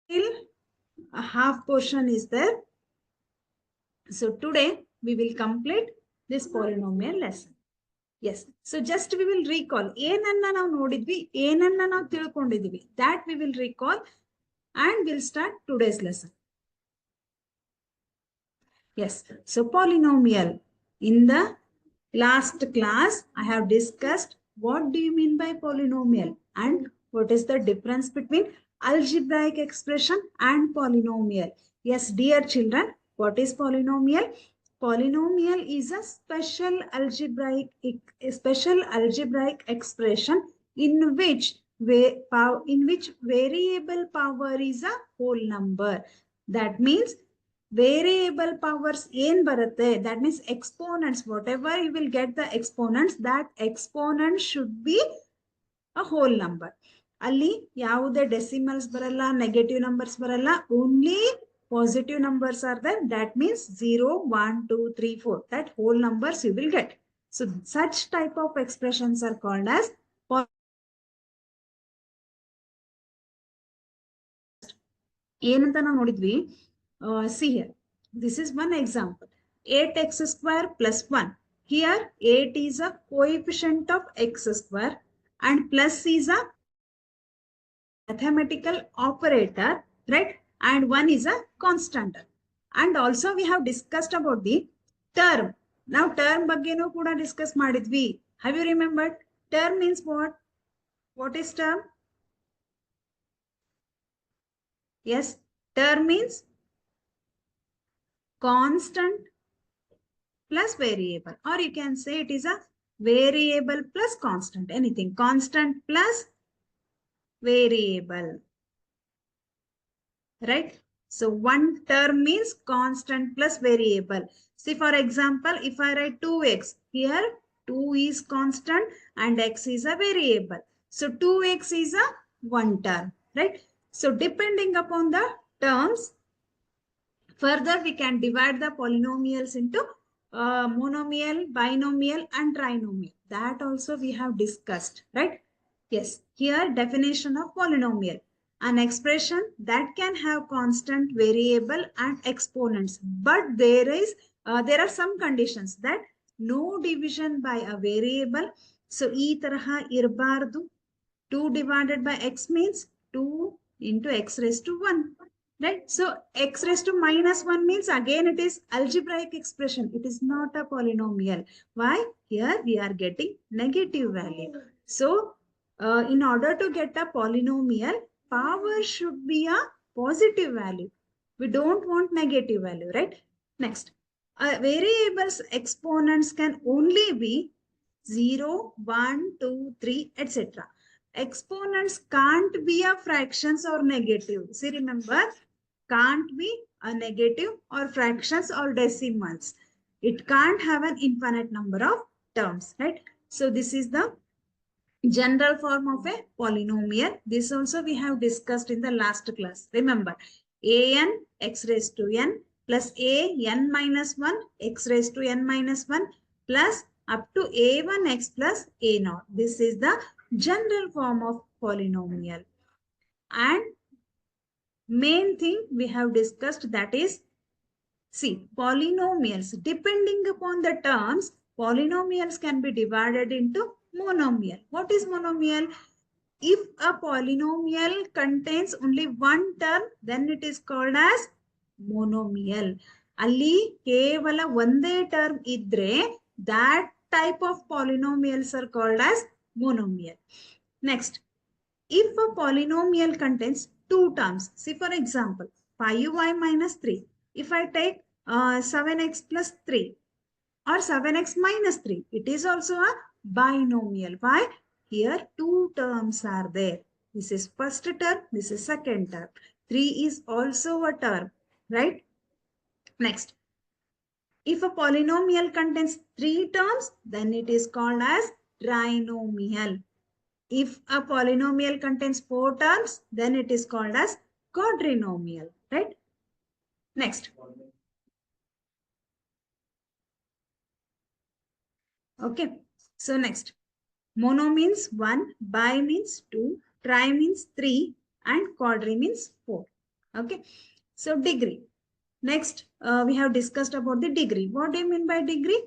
Still a half portion is there. So today we will complete this polynomial lesson. Yes. So just we will recall. ಏನನ್ನ ನಾವು ನೋಡಿದ್ವಿ, ಏನನ್ನ ನಾವು ತಿಳ್ಕೊಂಡಿದ್ವಿ. That we will recall and we'll start today's lesson. Yes. So polynomial. In the last class, I have discussed what do you mean by polynomial and what is the difference between algebraic expression and polynomial. Yes, dear children, what is polynomial? Polynomial is a special algebraic expression in which variable power is a whole number. That means variable powers ಏನ್ ಬರುತ್ತೆ, that means exponents, whatever you will get the exponents, that exponent should be a whole number. ಅಲ್ಲಿ ಯಾವುದೇ decimals ಬರಲ್ಲ, negative numbers ಬರಲ್ಲ, only positive numbers are there. That means 0, 1, 2, 3, 4, that whole numbers you will get. So such type of expressions are called as ಏನಂತ ನಾವು ನೋಡಿದ್ವಿ. See here, this is one example. 8x square plus 1. Here 8 is a coefficient of x square and plus is a mathematical operator, right? And 1 is a constant. And also we have discussed about the term. Now term baggenu kuda discuss madidvi. Have you remembered? Term means what? What is term? Yes, term means constant plus variable, or you can say it is a variable plus constant, anything, constant plus variable, right? So one term means constant plus variable. See, for example, if I write 2x, here 2 is constant and x is a variable. So 2x is a one term, right? So depending upon the terms, further we can divide the polynomials into monomial, binomial and trinomial. That also we have discussed, right? Yes, here definition of polynomial. An expression that can have constant, variable and exponents, but there are some conditions, that no division by a variable. So ee taraha irbardu. 2 divided by x means 2 into x raised to 1, right? So x raised to minus 1 means again it is algebraic expression. It is not a polynomial. Why? Here we are getting negative value. So in order to get a polynomial, power should be a positive value. We don't want negative value, right? Next, variables exponents can only be 0, 1, 2, 3, etc. Exponents can't be a fractions or negative. See, remember, can't be a negative or fractions or decimals. It can't have an infinite number of terms, right? So this is the general form of a polynomial. This also we have discussed in the last class. Remember, an x raised to n plus a n minus 1 x raised to n minus 1 plus up to a1 x plus a naught. This is the general form of polynomial. And main thing we have discussed, that is, see, polynomials, depending upon the terms, polynomials can be divided into monomial. What is monomial? If a polynomial contains only one term, then it is called as monomial. Ali kevala ಒಂದೇ term idre, that type of polynomials are called as monomial. Next, if a polynomial contains two terms, see for example 5y minus 3, if I take 7x plus 3 or 7x minus 3, it is also a binomial. Why? Here two terms are there. This is first term, this is second term. 3 is also a term, right? Next, if a polynomial contains three terms, then it is called as trinomial. If a polynomial contains four terms, then it is called as quadrinomial, right? Next. Okay. So next, mono means 1, bi means 2, tri means 3, and quadri means 4. Okay. So degree. Next, we have discussed about the degree. What do you mean by degree?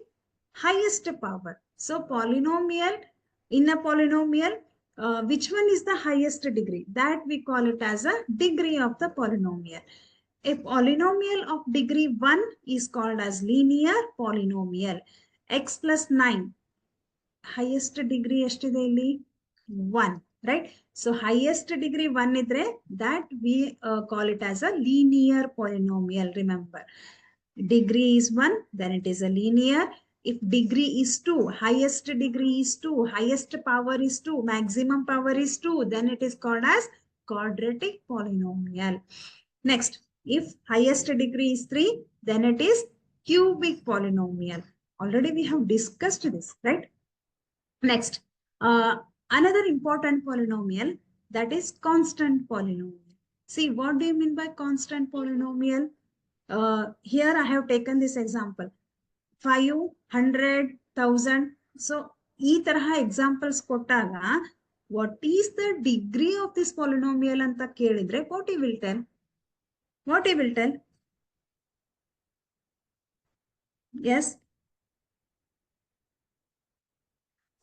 Highest power. So polynomial, in a polynomial, which one is the highest degree? That we call it as a degree of the polynomial. A polynomial of degree 1 is called as linear polynomial. X plus 9. Highest degree ಎಷ್ಟಿದೆ ಇಲ್ಲಿ 1, right? So highest degree 1 idre, that we call it as a linear polynomial. Remember, degree is 1, then it is a linear. If degree is 2, highest degree is 2, highest power is 2, maximum power is 2, then it is called as quadratic polynomial. Next, if highest degree is 3, then it is cubic polynomial. Already we have discussed this, right? Next, another important polynomial, that is constant polynomial. See, what do you mean by constant polynomial? Here I have taken this example, 5, 100, 1000. So, ಈ ತರಹ examples ಕೊಟ್ಟಾಗ, what is the degree of this polynomial ಅಂತ ಕೇಳಿದ್ರೆ, what you will tell? What you will tell? Yes.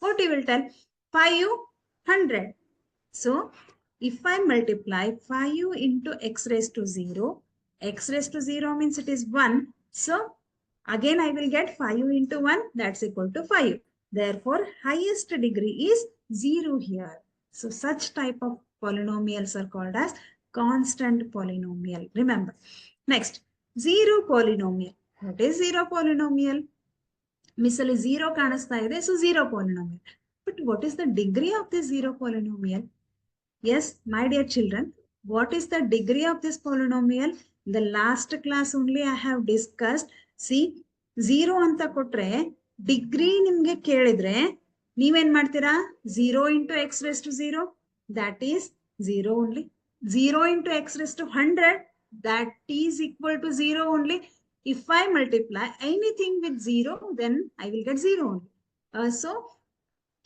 What you will tell? 5, 100. So, if I multiply 5 into x raised to 0, x raised to 0 means it is 1. So, again I will get 5 into 1, that's equal to 5. Therefore, highest degree is 0 here. So, such type of polynomials are called as constant polynomial. Remember. Next, zero polynomial. What is zero polynomial? Misali 0 ಕಾಣಿಸ್ತಾ ಇದೆ, so zero polynomial. But what is the degree of this zero polynomial? Yes, my dear children, what is the degree of this polynomial? The last class only I have discussed. See, 0 ಅಂತ ಕೊಟ್ರೆ degree ನಿಮ್ಗೆ ಕೇಳಿದ್ರೆ ನೀವೇನ್ ಮಾಡ್ತೀರಾ? 0 into x raised to 0, that is 0 only. 0 into x raised to 100, that is equal to 0 only. If I multiply anything with 0, then I will get 0 only. So,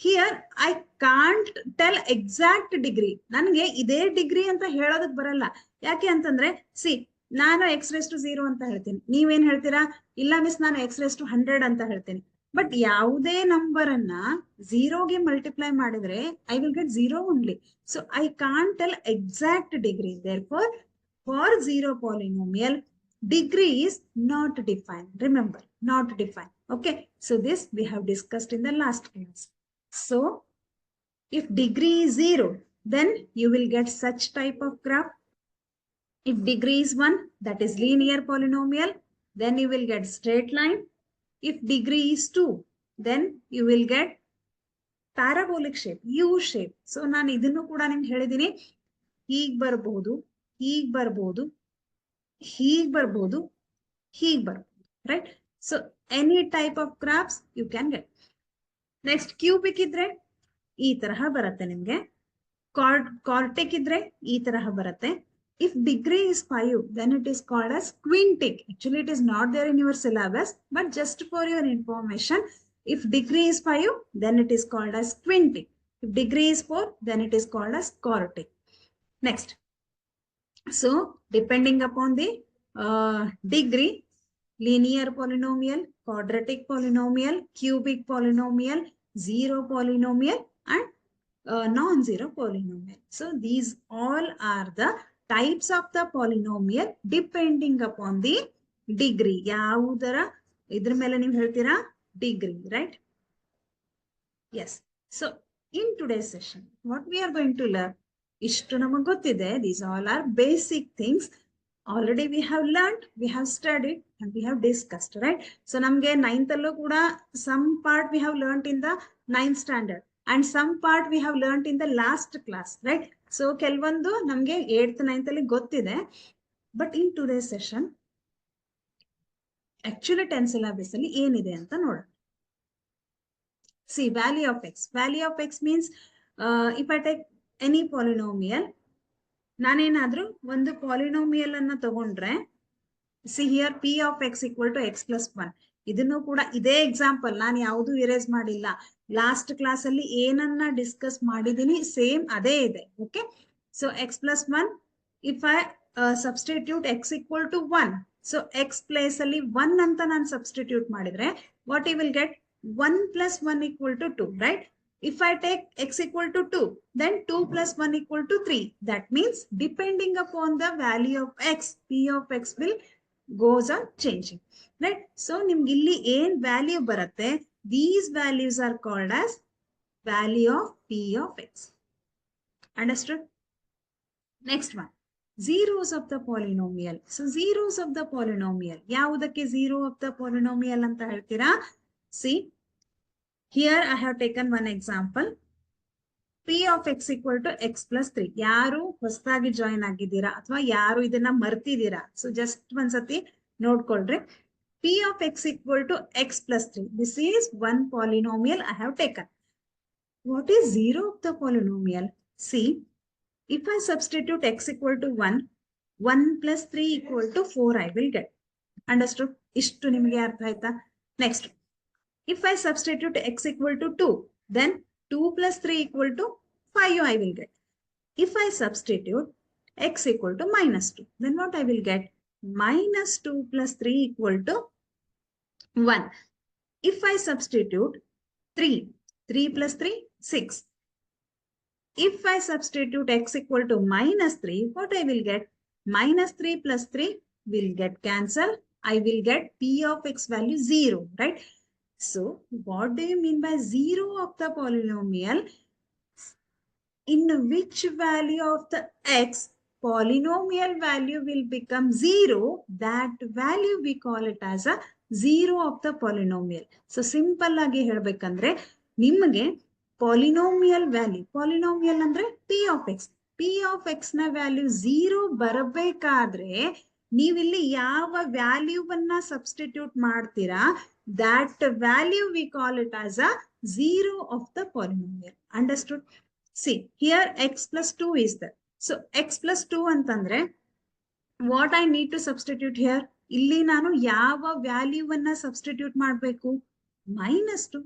here I can't tell exact degree. ನನಗೆ ಇದೇ degree ಅಂತ ಹೇಳೋದಕ್ಕೆ ಬರಲ್ಲ. ಯಾಕೆ ಅಂತಂದ್ರೆ, C, ನಾನು X raise to 0 ಅಂತ ಹೇಳ್ತೀನಿ, ನೀವೇನ್ ಹೇಳ್ತೀರಾ? ಇಲ್ಲ ಮಿಸ್, ನಾನು ಎಕ್ಸ್ ರೇಸ್ ಟು 100 ಅಂತ ಹೇಳ್ತೀನಿ. ಬಟ್ ಯಾವುದೇ ನಂಬರ್ ಅನ್ನ 0ಗೆ ಮಲ್ಟಿಪ್ಲೈ ಮಾಡಿದ್ರೆ I will get 0 only. So I can't tell exact degree. therefore for zero polynomial, degree is not defined. Remember, not defined. Okay, so this we have discussed in the last class. So, if degree is 0, then you will get such type of graph. If degree is 1, that is linear polynomial, then you will get straight line. If degree is 2, then you will get parabolic shape, U shape. So, ನಾನು ಇದನ್ನು ಕೂಡ ನಿಮ್ಗೆ ಹೇಳಿದ್ದೀನಿ, ಹೀಗೆ ಬರಬಹುದು, ಹೀಗೆ ಬರಬಹುದು, ಹೀಗೆ ಬರಬಹುದು, ಹೀಗೆ ಬರಬಹುದು, right? So, any type of graphs you can get. Next, cubic ಇದ್ರೆ ಈ ತರಹ ಬರುತ್ತೆ ನಿಮ್ಗೆ. Quartic ಇದ್ರೆ ಈ ತರಹ ಬರುತ್ತೆ. If degree is 5, then it is called as quintic. Actually, it is not there in your syllabus, but just for your information, if degree is 5, then it is called as quintic. If degree is 4, then it is called as quartic. Next. So, depending upon the degree, linear polynomial, quadratic polynomial, cubic polynomial, zero polynomial, and non-zero polynomial. So, these all are the types of the polynomial depending upon the degree. ಯಾವುದರ ಇದ್ರ ಮೇಲೆ ನೀವು ಹೇಳ್ತೀರಾ? Degree, right? Yes. So, in today's session, what we are going to learn, ಇಷ್ಟು ನಮಗೆ ಗೊತ್ತಿದೆ. These all are basic things. Already we have learned, we have studied, and we have discussed, right? So, ನಮಗೆ 9th ಅಲ್ಲೂ ಕೂಡ some part we have learned in the 9th standard. And some part we have learned in the last class, right? So, ಕೆಲವೊಂದು ನಮಗೆ 8th, 9th ಅಲ್ಲಿ ಗೊತ್ತಿದೆ. But in today's session, actually 10th syllabus ಅಲ್ಲಿ ಏನಿದೆ ಅಂತ ನೋಡೋಣ. See, value of x. Value of x means, if I take any polynomial, ನಾನೇನಾದ್ರೂ ಒಂದು polynomial ಅನ್ನ ತಗೊಂಡ್ರೆ, see here p of x equal to x plus 1. ಇದನ್ನು ಕೂಡ ಇದೇ ಎಕ್ಸಾಂಪಲ್, ನಾನು ಯಾವುದು ಇರೇಸ್ ಮಾಡಿಲ್ಲ. ಲಾಸ್ಟ್ ಕ್ಲಾಸ್ ಅಲ್ಲಿ ಏನನ್ನ ಡಿಸ್ಕಸ್ ಮಾಡಿದೀನಿ ಸೇಮ್ ಅದೇ ಇದೆ. Okay, so x plus 1, if I substitute x equal to 1. So x place ಅಲ್ಲಿ 1 ಅಂತ ನಾನು substitute ಮಾಡಿದ್ರೆ what I will get 1 plus 1 equal to 2, right? If I take x equal to 2, then 2 plus 1 equal to 3. That means depending upon the value of x, p of x will goes on changing, right? So ನಿಮ್ಗೆ ಇಲ್ಲಿ ಏನ್ value ಬರುತ್ತೆ, these values are called as value of p of x. Understood? Next one. Zeros of the polynomial. So zeros of the polynomial. ಯಾವುದಕ್ಕೆ zero of the polynomial ಅಂತ ಹೇಳ್ತೀರಾ? See, here I have taken one example. P of x equal to x plus 3. ಯಾರು ಹೊಸದಾಗಿ join ಆಗಿದ್ದೀರಾ ಅಥವಾ ಯಾರು ಇದನ್ನ ಮರ್ತಿದ್ದೀರಾ? So just ಒಂದ್ಸತಿ ನೋಡ್ಕೊಳ್ರಿ. P of x equal to x plus 3. This is one polynomial I have taken. What is zero of the polynomial? See, if I substitute x equal to 1, 1 plus 3 equal to 4 I will get. Understood? Ishtu nimge artha aita. Next, if I substitute x equal to 2, then 2 plus 3 equal to 5 I will get. If I substitute x equal to minus 2, then what I will get? Minus 2 plus 3 equal to 1. If I substitute 3, 3 plus 3, 6. If I substitute x equal to minus 3, what I will get? Minus 3 plus 3 will get cancelled. I will get p of x value 0, right? So, what do you mean by zero of the polynomial? In which value of the x polynomial value will become 0, that value we call it as a zero of the polynomial. So, simple agi helbekandre, nimage polynomial value, polynomial andre p of x. p of x na value 0 ಬರಬೇಕಾದ್ರೆ ನೀವಿಲ್ಲಿ ಯಾವ ವ್ಯಾಲ್ಯೂವನ್ನ substitute ಮಾಡ್ತೀರಾ, that value we call it as a zero of the polynomial. Understood? See, here x plus 2 is there. So x plus 2 ಅಂತಂದ್ರೆ what I need to substitute here? ಇಲ್ಲಿ ನಾನು ಯಾವ ವ್ಯಾಲ್ಯೂವನ್ನ substitute ಮಾಡಬೇಕು? minus 2.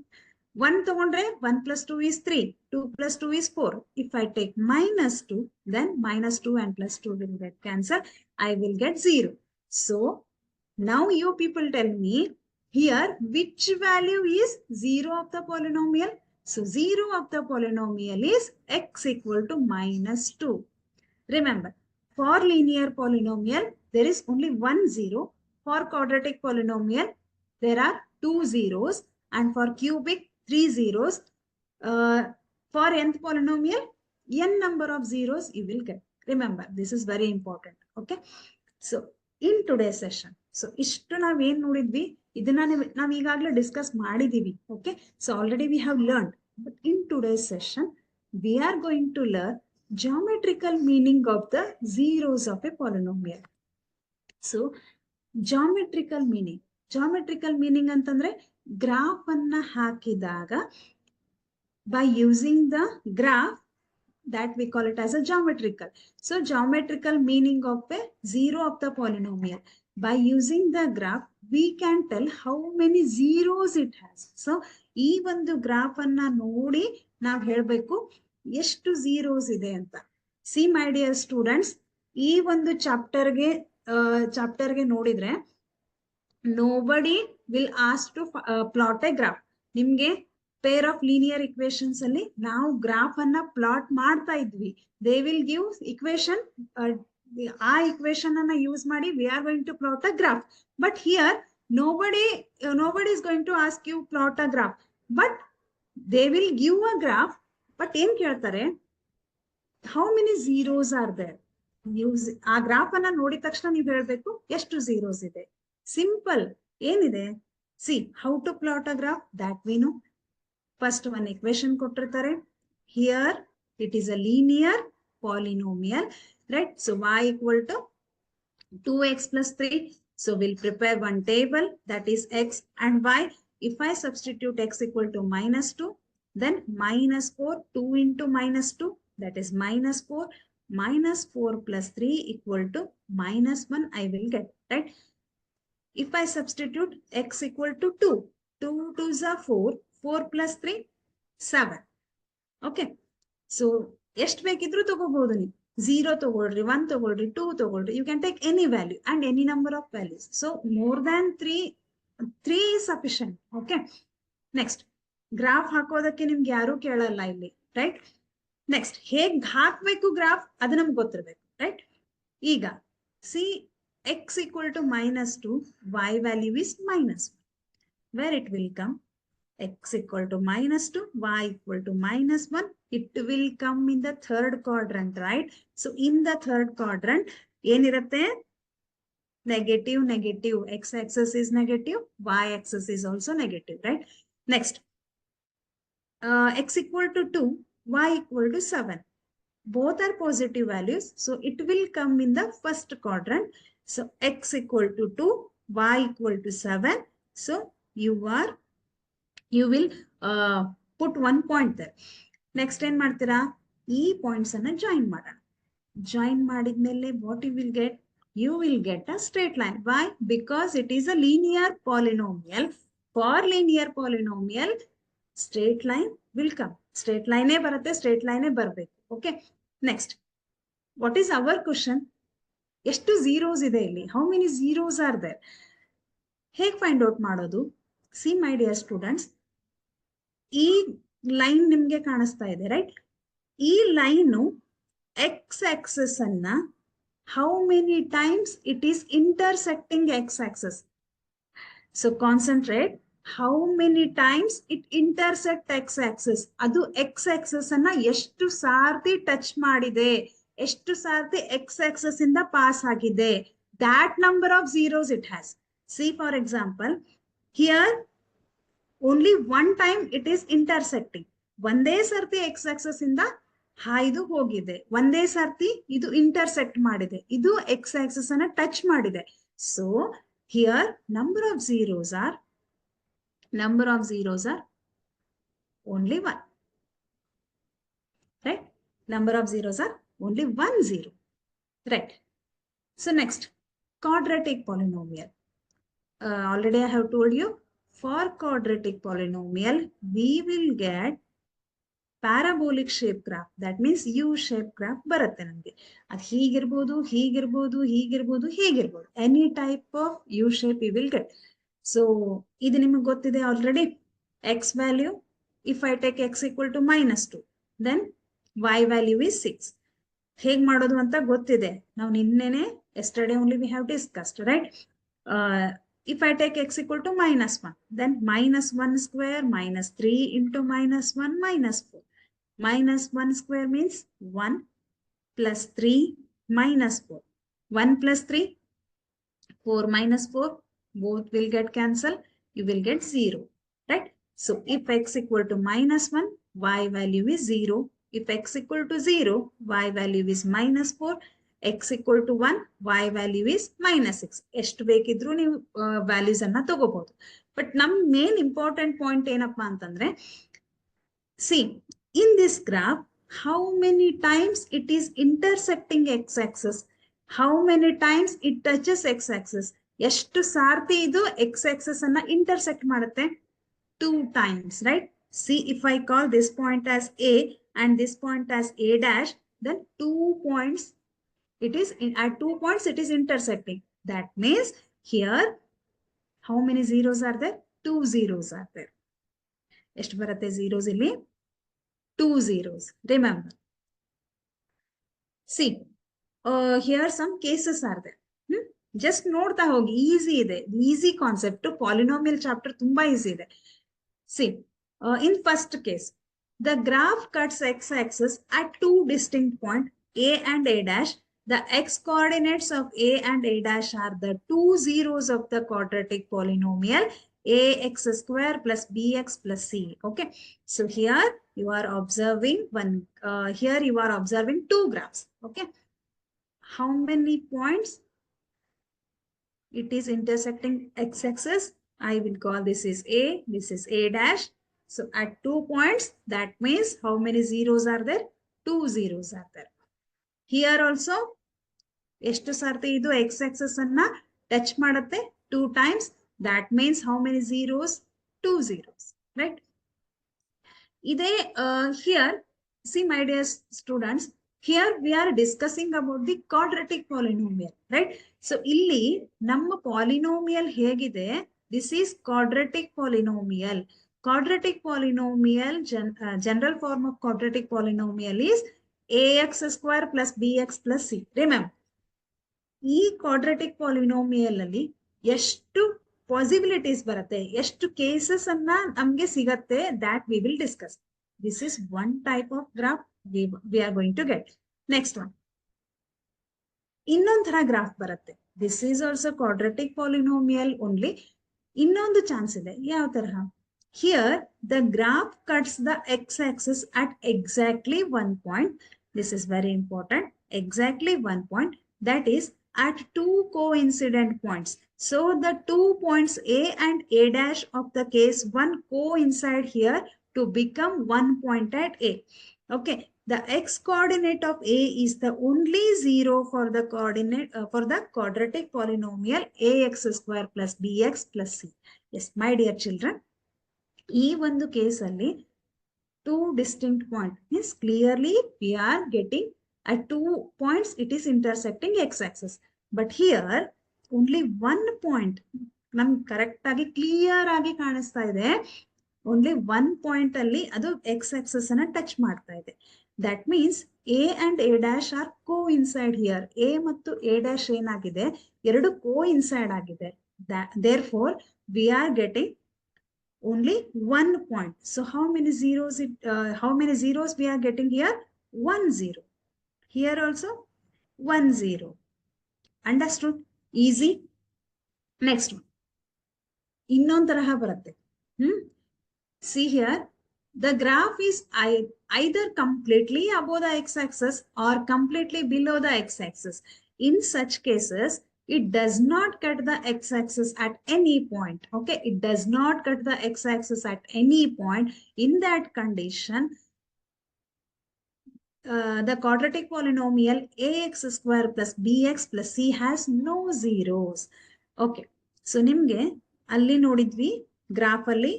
1 ತಗೊಂಡ್ರೆ 1 plus 2 is 3. 2 plus 2 is 4. If I take minus 2, then minus 2 and plus 2 will get cancelled. I will get 0. So, now you people tell me here which value is 0 of the polynomial? So, 0 of the polynomial is x equal to minus 2. Remember, for linear polynomial, there is only one 0. For quadratic polynomial, there are 2 zeros. And for cubic, 3 zeros. For nth polynomial, n number of zeros you will get. Remember, this is very important. Okay. So, in today's session, so ishtu nav ಏನು ನೋಡಿದ್ವಿ, ಇದನ್ನ ನಾವು ಈಗಾಗಲೇ discuss ಮಾಡಿದೀವಿ. Okay. So, already we have learned. But in today's session, we are going to learn geometrical meaning of the zeros of a polynomial. So, geometrical meaning. Geometrical meaning ಅಂತಂದ್ರೆ graph ಅನ್ನ ಹಾಕಿದಾಗ by using the graph, that we call it as a geometrical. So geometrical meaning of a zero of the polynomial. By using the graph, we can tell how many zeros it has. So ಈ ಒಂದು graph ಅನ್ನ ನೋಡಿ ನಾವು ಹೇಳಬೇಕು ಎಷ್ಟು zeros ಇದೆ ಅಂತ. See my dear students, ಈ ಒಂದು ಚಾಪ್ಟರ್ಗೆ ನೋಡಿದ್ರೆ nobody will ask to plot a graph. ನಿಮ್ಗೆ pair of linear equations ಅಲ್ಲಿ ನಾವು ಗ್ರಾಫ್ ಅನ್ನ ಪ್ಲಾಟ್ ಮಾಡ್ತಾ ಇದ್ವಿ. They will give equation, ಆ equation ಅನ್ನ ಯೂಸ್ ಮಾಡಿ we are going to plot a graph. But here nobody is going to ask you plot a graph. But they will give a graph. But ಏನ್ ಕೇಳ್ತಾರೆ? How many zeros are there? ಆ graph ಅನ್ನ ನೋಡಿದ ತಕ್ಷಣ ನೀವು ಹೇಳ್ಬೇಕು ಎಷ್ಟು zeros ಇದೆ. Simple. ಏನಿದೆ? See, how to plot a graph? That we know. First one equation ಕೊಟ್ಟಿರ್ತಾರೆ. Here, it is a linear polynomial, right? So, y equal to 2x plus 3. So, we'll prepare one table, that is x and y. If I substitute x equal to minus 2, then minus 4, 2 into minus 2, that is minus 4. Minus 4 plus 3 equal to minus 1, I will get, right? If I substitute x equal to 2, 2 2s are 4, 4 plus 3, 7. Okay. So, ಎಷ್ಟು ಬೇಕಿದ್ರು ತಗೋಬಹುದು ನೀವು. 0 ತಗೊಳ್ರಿ, 1 ತಗೊಳ್ರಿ, 2 ತಗೊಳ್ರಿ. You can take any value and any number of values. So more than 3 is sufficient. Okay. Next, graph ಹಾಕೋದಕ್ಕೆ ನಿಮ್ಗೆ ಯಾರು ಕೇಳಲ್ಲ ಇಲ್ಲಿ, ರೈಟ್? ನೆಕ್ಸ್ಟ್, ಹೇಗ್ ಹಾಕ್ಬೇಕು ಗ್ರಾಫ್ ಅದು ನಮ್ಗೆ ಗೊತ್ತಿರ್ಬೇಕು, ರೈಟ್? ಈಗ C x equal to -2, y value is -1. Where it will come? X equal to -2, y equal to -1. It will come in the third quadrant, right? So in the third quadrant, ಏನಿರುತ್ತೆ? Negative, negative. X-axis is negative, y-axis is also negative, right? Next, x equal to 2, y equal to 7. Both are positive values, so it will come in the first quadrant. So x equal to 2, y equal to 7. So you will put 1 point there. Next ಏನ್ ಮಾಡ್ತೀರಾ? ಈ points ಅನ್ನ join ಮಾಡೋಣ. Join ಮಾಡಿದ್ಮೇಲೆ what you will get? You will get a straight line. Why? Because it is a linear polynomial. For linear polynomial, straight line will come. Straight line ಬರುತ್ತೆ, straight line ಬರಬೇಕು. Okay. Next, what is our question? ಎಷ್ಟು zeros ಇದೆ ಇಲ್ಲಿ? How many zeros are there? ಹೇಗೆ find out ಮಾಡೋದು? See my dear students, ಈ line ನಿಮ್ಗೆ ಕಾಣಿಸ್ತಾ ಇದೆ, ರೈಟ್? ಈ ಲೈನು x axis ಅನ್ನ how many times it is intersecting x axis? So concentrate, how many times it intersect x axis. ಅದು x axis ಅನ್ನ ಎಷ್ಟು ಸಾರ್ತಿ ಟಚ್ ಮಾಡಿದೆ, ಎಷ್ಟು ಸಾರ್ತಿ x axis ಇಂದ ಪಾಸ್ ಆಗಿದೆ, that number of zeros it has. See, for example, here only one time it is intersecting. ಒಂದೇ ಸರ್ತಿ x axis ಇಂದ ಹಾಯ್ದು ಹೋಗಿದೆ, ಒಂದೇ ಸರ್ತಿ ಇದು intersect ಮಾಡಿದೆ, ಇದು x axis ಅನ್ನ ಟಚ್ ಮಾಡಿದೆ. So here number of zeros are only 1, right? Number of zeros are only 1 0, right? So next, quadratic polynomial. Already I have told you, for quadratic polynomial we will get parabolic shape graph. That means U shape graph ಬರುತ್ತೆ ನಮಗೆ. ಅದು ಹೀಗಿರ್ಬೋದು, ಹೀಗಿರ್ಬೋದು, ಹೀಗಿರ್ಬೋದು, ಹೀಗಿರ್ಬೋದು. Any type of U shape we will get. So ಇದು ನಿಮಗೆ ಗೊತ್ತಿದೆ already. X value, if I take x equal to -2, then y value is 6. ಹೇಗೆ ಮಾಡೋದು ಅಂತ ಗೊತ್ತಿದೆ. ನಾವು ನಿನ್ನೆನೆ yesterday only we have discussed, right? If I take x equal to -1, then -1 square -3 into -1 -4. -1 square means 1 plus 3 minus 4. 1 plus 3, 4 minus 4, both will get cancelled. You will get 0, right? So if x equal to -1, y value is 0. If x equal to 0, y value is -4. X equal to 1, y value is -6. ಎಷ್ಟು ಬೇಕಿದ್ರು ನೀವು values ಅನ್ನ ತಗೋಬಹುದು. But ನಮ್ main important point ಏನಪ್ಪಾ ಅಂತಂದ್ರೆ, see, in this graph, how many times it is intersecting x-axis? How many times it touches x-axis? ಎಷ್ಟು ಸಾರ್ತಿ ಇದು x-axis ಅನ್ನ intersect ಮಾಡುತ್ತೆ? 2 times, right? See, if I call this point as A and this point as A dash, then 2 points, at 2 points it is intersecting. That means here, how many zeros are there? 2 zeros are there. ಎಷ್ಟು ಬರುತ್ತೆ zeros ಇಲ್ಲಿ? 2 zeros. Remember. See, here some cases are there. Just ನೋಡ್ತಾ ಹೋಗಿ, easy ಇದೆ, easy concept. Polynomial chapter ತುಂಬಾ easy ಇದೆ. See, in first case, the graph cuts x-axis at 2 distinct points, A and A dash. The x coordinates of A and A dash are the 2 zeros of the quadratic polynomial ax square plus bx plus c. Okay, so here you are observing two graphs. Okay, how many points it is intersecting x-axis? I will call this is A, this is A dash. So at 2 points, that means how many zeros are there? 2 zeros are there. Here also, ಎಷ್ಟು ಸಾರ್ತಿ ಇದು x-axis ಅನ್ನ touch ಮಾಡುತ್ತೆ? 2 times. That means how many zeros? 2 zeros, right? Here, see my dear students, Here we are discussing about the quadratic polynomial, right? So illi namma polynomial hegide, this is quadratic polynomial. Quadratic polynomial, general form of quadratic polynomial is ax square plus bx plus c. Remember, ಈ quadratic polynomial ಅಲ್ಲಿ ಎಷ್ಟು possibilities ಬರುತ್ತೆ, ಎಷ್ಟು cases ಅನ್ನ ನಮ್ಗೆ ಸಿಗತ್ತೆ, that we will discuss. This is one type of graph we are going to get. Next one, ಇನ್ನೊಂದ್ ತರ ಗ್ರಾಫ್ ಬರುತ್ತೆ. This is also quadratic polynomial only. ಇನ್ನೊಂದು ಚಾನ್ಸ್ ಇದೆ. ಯಾವ ತರಹ? Here the graph cuts the x-axis at exactly one point. This is very important. Exactly one point. That is at two coincident points. So the 2 points A and A dash of the case 1 coincide here to become 1 point at A. Okay, the x coordinate of A is the only zero for the coordinate for the quadratic polynomial ax square plus bx plus c. Yes, my dear children, ಈ ಒಂದು ಕೇಸಲ್ಲಿ two distinct points means clearly we are getting at 2 points it is intersecting x-axis. But here only one point ನಮ್ಗೆ correct ಆಗಿ clear ಆಗಿ ಕಾಣಿಸ್ತಾ ಇದೆ. Only one point ಅಲ್ಲಿ ಅದು x-axis ಅನ್ನ ಟಚ್ ಮಾಡ್ತಾ ಇದೆ. That means a and a dash are co-inside here. a ಮತ್ತು a dash ಏನಾಗಿದೆ, ಎರಡು co-inside ಆಗಿದೆ. Therefore we are getting only one point. So how many zeros we are getting here? 1 0. Here also 1 0. Understood? Easy. Next one. ಇನ್ನೊಂದು ತರಹ ಬರುತ್ತೆ. See here, the graph is either completely above the x-axis or completely below the x-axis. In such cases, it does not cut the x-axis at any point. Okay, it does not cut the x-axis at any point. In that condition, the quadratic polynomial ax square plus bx plus c has no zeros. Okay, so ನಿಮ್ಗೆ ಅಲ್ಲಿ ನೋಡಿದ್ವಿ graph ಅಲ್ಲಿ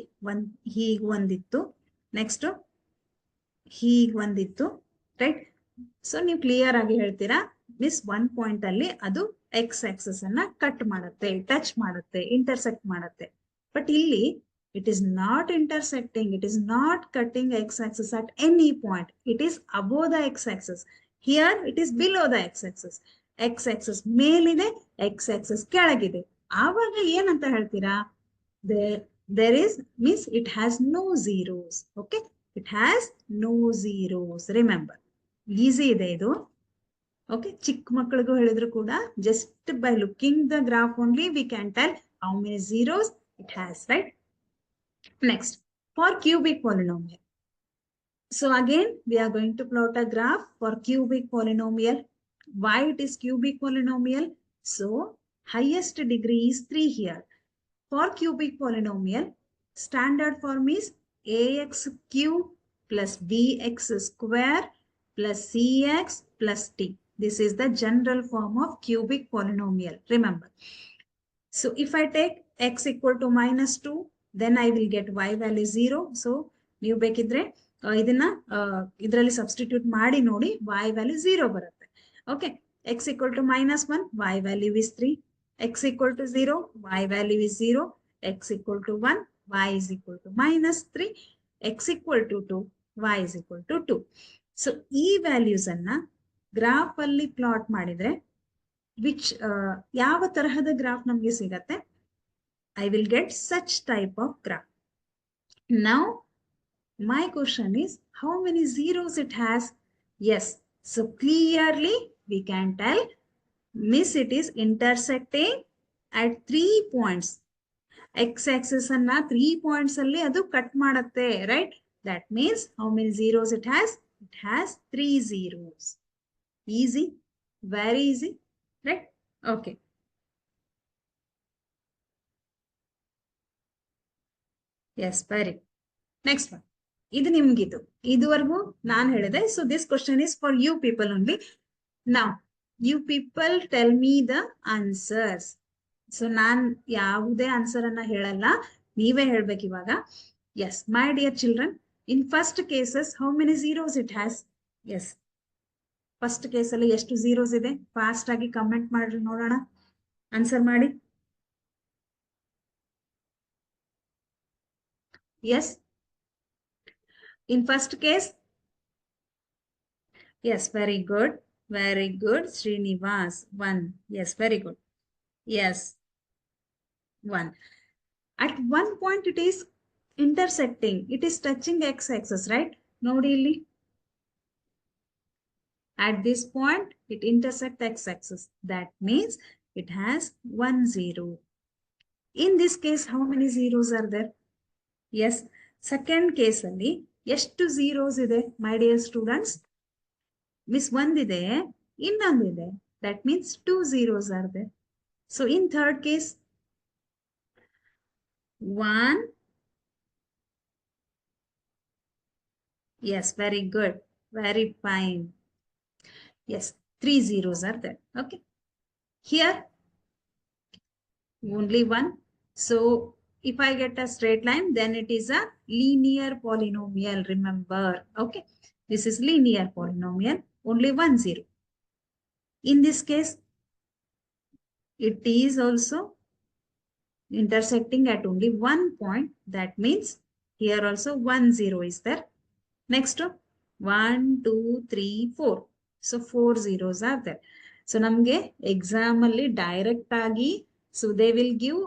ಹೀಗ್ ಒಂದಿತ್ತು, next ಹೀಗ್ ಒಂದಿತ್ತು, right? So ನೀವು clear ಆಗಿ ಹೇಳ್ತೀರಾ, ಮಿಸ್ ಒನ್ ಪಾಯಿಂಟ್ ಅಲ್ಲಿ ಅದು ಎಕ್ಸ್ ಆಕ್ಸಸ್ ಅನ್ನ ಕಟ್ ಮಾಡುತ್ತೆ, ಟಚ್ ಮಾಡುತ್ತೆ, ಇಂಟರ್ಸೆಕ್ಟ್ ಮಾಡುತ್ತೆ. ಬಟ್ ಇಲ್ಲಿ it is not intersecting, it is not cutting x-axis at any point. It is above the x-axis. Here it is below the x-axis. x-axis ಮೇಲಿದೆ, x-axis ಕೆಳಗಿದೆ. ಆವಾಗ ಏನಂತ ಹೇಳ್ತೀರಾ? There is means it has no zeros. Okay, it has no zeros. Remember, easy ಇದೆ ಇದು. Okay, ಚಿಕ್ಕ ಮಕ್ಕಳಿಗೂ ಹೇಳಿದ್ರು ಕೂಡ just by looking the graph only we can tell how many zeros it has, right? Next, for cubic polynomial. So again, we are going to plot a graph for cubic polynomial. Why it is cubic polynomial? So highest degree is 3 here. For cubic polynomial, standard form is ax cube plus bx square plus cx plus t. This is the general form of cubic polynomial. Remember. So if I take x equal to minus 2, then I will get y value 0. So ನೀವು ಬೇಕಿದ್ರೆ ಇದನ್ನ ಇದರಲ್ಲಿ substitute ಮಾಡಿ ನೋಡಿ, y value 0 ಬರುತ್ತೆ. Okay, x equal to minus 1, y value is 3. x equal to 0, y value is 0. x equal to 1, y is equal to minus 3. x equal to 2, y is equal to 2. So ಈ values ಅನ್ನ graph ಅಲ್ಲಿ plot ಮಾಡಿದ್ರೆ which ಯಾವ ತರಹದ graph ನಮಗೆ ಸಿಗತ್ತೆ? I will get such type of graph. Now, my question is, how many zeros it has? Yes, so clearly we can tell, miss, it is intersecting at 3 points. X-axis anna 3 points alli adu cut ಮಾಡುತ್ತೆ, right? That means how many zeros it has? It has 3 zeros. Easy, very easy, right? Okay. Yes, very. Next one. ಇದು ನಿಮ್ಗಿದು, ಇದುವರೆಗೂ ನಾನು ಹೇಳಿದೆ. So this question is for you people only. Now you people tell me the answers. So ನಾನ್ ಯಾವುದೇ answer ಅನ್ನ ಹೇಳಲ್ಲ, ನೀವೇ ಹೇಳ್ಬೇಕು ಇವಾಗ. Yes, my dear children, in first cases how many zeros it has? Yes, first ಕೇಸಲ್ಲಿ ಎಷ್ಟು zeros ಇದೆ? ಫಾಸ್ಟ್ ಆಗಿ ಕಮೆಂಟ್ ಮಾಡ್ರಿ ನೋಡೋಣ. ಆನ್ಸರ್ ಮಾಡಿ. Yes, in first case. Yes, very good. Very good. Srinivas. 1. Yes, very good. Yes, 1. At one point it is intersecting. It is touching x-axis, right? Nodi illi. At this point, it intersects x-axis. That means it has 1, 0. In this case, how many zeros are there? Yes. Second case alli, ಎಷ್ಟು zeros ಇದೆ, my dear students? Miss ಒಂದಿದೆ, ಇನ್ನೊಂದಿದೆ. That means 2 zeros are there. So in third case, 1. Yes, very good. Very fine. Yes, 3 zeros are there. Okay. Here, only 1. So if I get a straight line, then it is a linear polynomial. Remember. Okay. This is linear polynomial. Only 1 0. In this case, it is also intersecting at only one point. That means here also 1 0 is there. Next, 1 2 3 4. So 4 zeros are there. So namge exam alli direct agi, so they will give